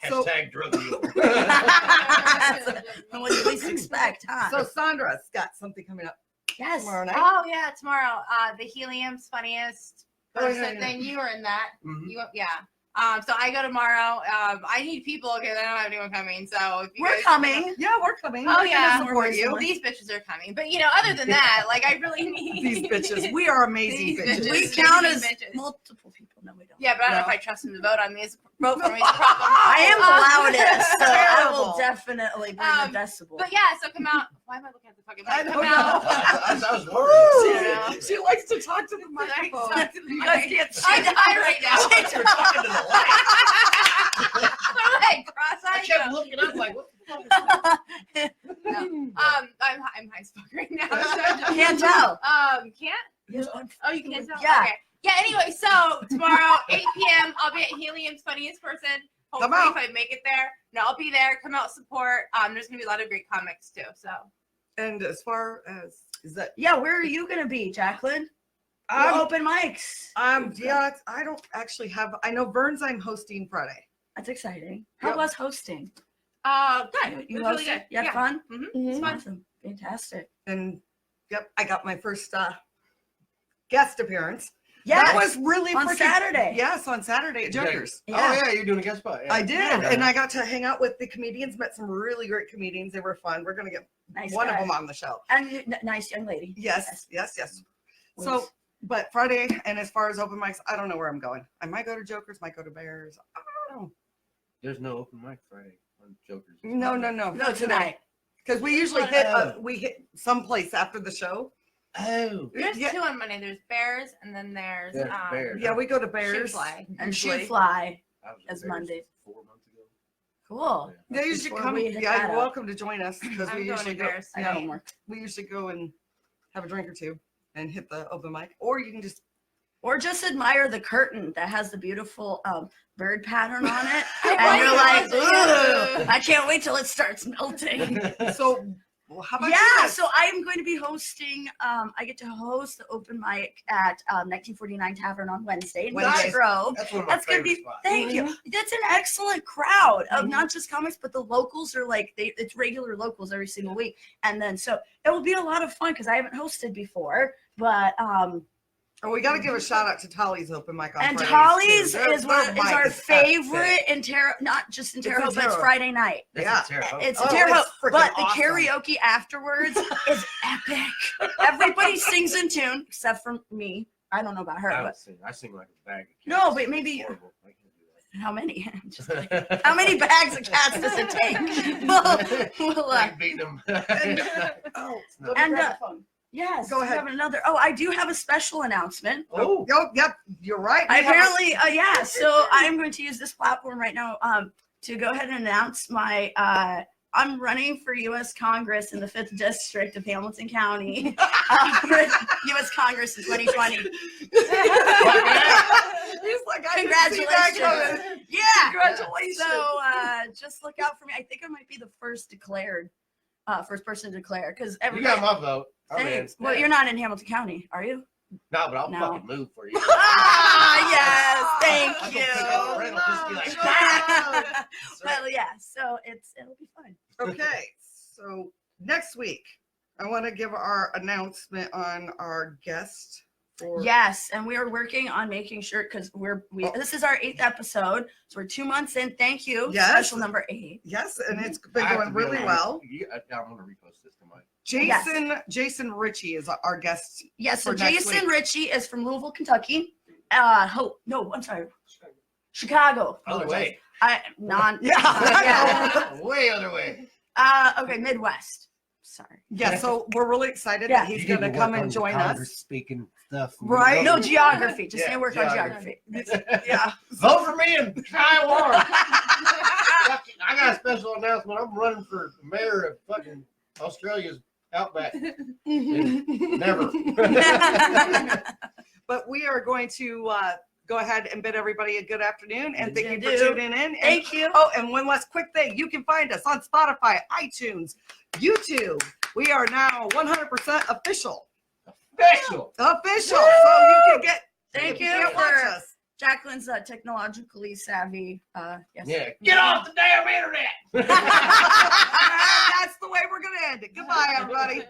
Hashtag drug dealer. That's what you least expect, huh? So Saundra's got something coming up yes. tomorrow night. Oh yeah, tomorrow. The Helium's funniest Oh, yeah, person. yeah. Then you were in that. Mhm. You yeah. So I go tomorrow. I need people because I don't have anyone coming. So if you We're guys- coming. Yeah, we're coming. Oh, We're yeah. gonna support you. Well, these bitches are coming. But other than that, like I really need These bitches. We are amazing These bitches. bitches. We Just count these as bitches. multiple people. No, we don't. Yeah, but I don't know if No. I trust them to vote on me. Vote for me is a problem. I am the loudest, so I will Terrible. definitely bring the decibel. But yeah, so come out. Why am I looking at the fucking mic? I Come don't out. I was wondering. Yeah. She likes to talk to the microphone. You guys can't see I'm high right now. I thought you were talking to the light. I'm like I cross-eyed. kept looking up like, what the fuck is I'm high as fuck right now. So Can't tell. Can't? Oh, you can't tell? Yeah. Okay. Yeah, anyway, so tomorrow, 8 p.m., I'll be at Helium's Funniest Person. Come Hopefully, out. if I make it there. No, I'll be there. Come out, support. There's going to be a lot of great comics, too. So, And as far as is that Yeah, where are you gonna be, Jacklyn? I'm Open mics. yeah, I don't actually have. I know Vern's. I'm hosting Friday. That's exciting. How Yep. was hosting? good. You It was really hosted? good. You had Yeah. fun? It's fun. Awesome. Fantastic. And yep, I got my first guest appearance. Yes. That was really On freaking- Saturday. Yes, on Saturday at You got- Joker's. Oh, yeah, you're doing a guest spot. Yeah. I did, Yeah. and I got to hang out with the comedians. Met some really great comedians. They were fun. We're gonna get Nice one guy. of them on the show. And nice young lady. Yes. Was- So, but Friday, and as far as open mics, I don't know where I'm going. I might go to Joker's, might go to Bears. I don't know. There's no open mic Friday on Joker's. No, No, tonight. because we usually hit someplace after the show. Oh. There's Yeah. 2 on Monday. There's Bears, and then there's There's Bears. Yeah, we go to Bears. Fly. And usually. Shoe Fly. I was As Bears Monday. 4 months ago. Cool. Yeah. Yeah, you should Before come. we hit Yeah, that you're up. welcome to join us because I'm we going usually to go. Bears. I got homework. We usually go and have a drink or two and hit the open mic, or you can just. Or just admire the curtain that has the beautiful bird pattern on it. And like you're like, that. ooh, I can't wait till it starts melting. So, well, how about you Yeah, guys? so I'm going to be hosting, I get to host the open mic at 1949 Tavern on Wednesday in Wednesday. Beach Grove. That's one of my That's going to favorite be, spots. thank you. That's an excellent crowd of Mhm. not just comics, but the locals are like, it's regular locals every single week. And then, so it will be a lot of fun because I haven't hosted before, but, Oh, we got to give a shout out to Tolly's open mic on and Fridays, Tolly's too. Their is our mic is favorite epic. in Terre, not just in It's Terre in Haute, but it's Terre Haute. Friday night. That's Yeah. a Terre Haute. It's Oh, a Terre Haute, it's freaking but the awesome. karaoke afterwards is epic. Everybody sings in tune except for me. I don't know about her, I but don't sing. I sing like a bag of cats. No, but It's maybe- horrible. I can't do how many? Just like, that. how many bags of cats does it take? We'll, Like beating them. Oh, not- let me And, grab the phone. yes, Go we ahead. have another. Oh, I do have a special announcement. Oh. Yep, you're right. I We have a- apparently, yeah. So I'm going to use this platform right now to go ahead and announce my. I'm running for U.S. Congress in the 5th District of Hamilton County. For U.S. Congress in 2020. He's like, I didn't see that Congratulations. coming. Yeah. Congratulations. So just look out for me. I think I might be the first person to declare because You everybody. got my vote. I'm in. Thanks. Well, you're not in Hamilton County, are you? No, but I'll No. fucking move for you. Ah, yes, I'll thank go pick up the rental, just be you. like, That's right. Well, yeah, so it'll be fun. Okay, so next week, I want to give our announcement on our guest. For Yes, and we are working on making sure because this is our 8th episode, so we're 2 months in. Thank you. Yes. Special number 8. Yes, and it's been I have going to be really on- well. I'm gonna repost this to my. Jason Ritchie is our guest. Yes, so For next Jason week. Ritchie is from Louisville, Kentucky. I'm sorry, Chicago. Other way. Yeah. Way other way. Okay, Midwest. Sorry. Yeah, so we're really excited Yeah. that he's going to come and join us. Speaking stuff. Right? No geography. Just Yeah, need to work on geography. Yeah. Vote for me and Taiwan. I got a special announcement. I'm running for mayor of fucking Australia's outback. Never. But we are going to go ahead and bid everybody a good afternoon and thank you for Do. tuning in. And, Thank you. oh, and one last quick thing. You can find us on Spotify, iTunes, YouTube. We are now 100% official. Special. Official. So you can get, Thank you you can't watch for us. Jacklyn's technologically savvy. Yes. Yeah. Get off the damn internet. And that's the way we're going to end it. Goodbye, everybody.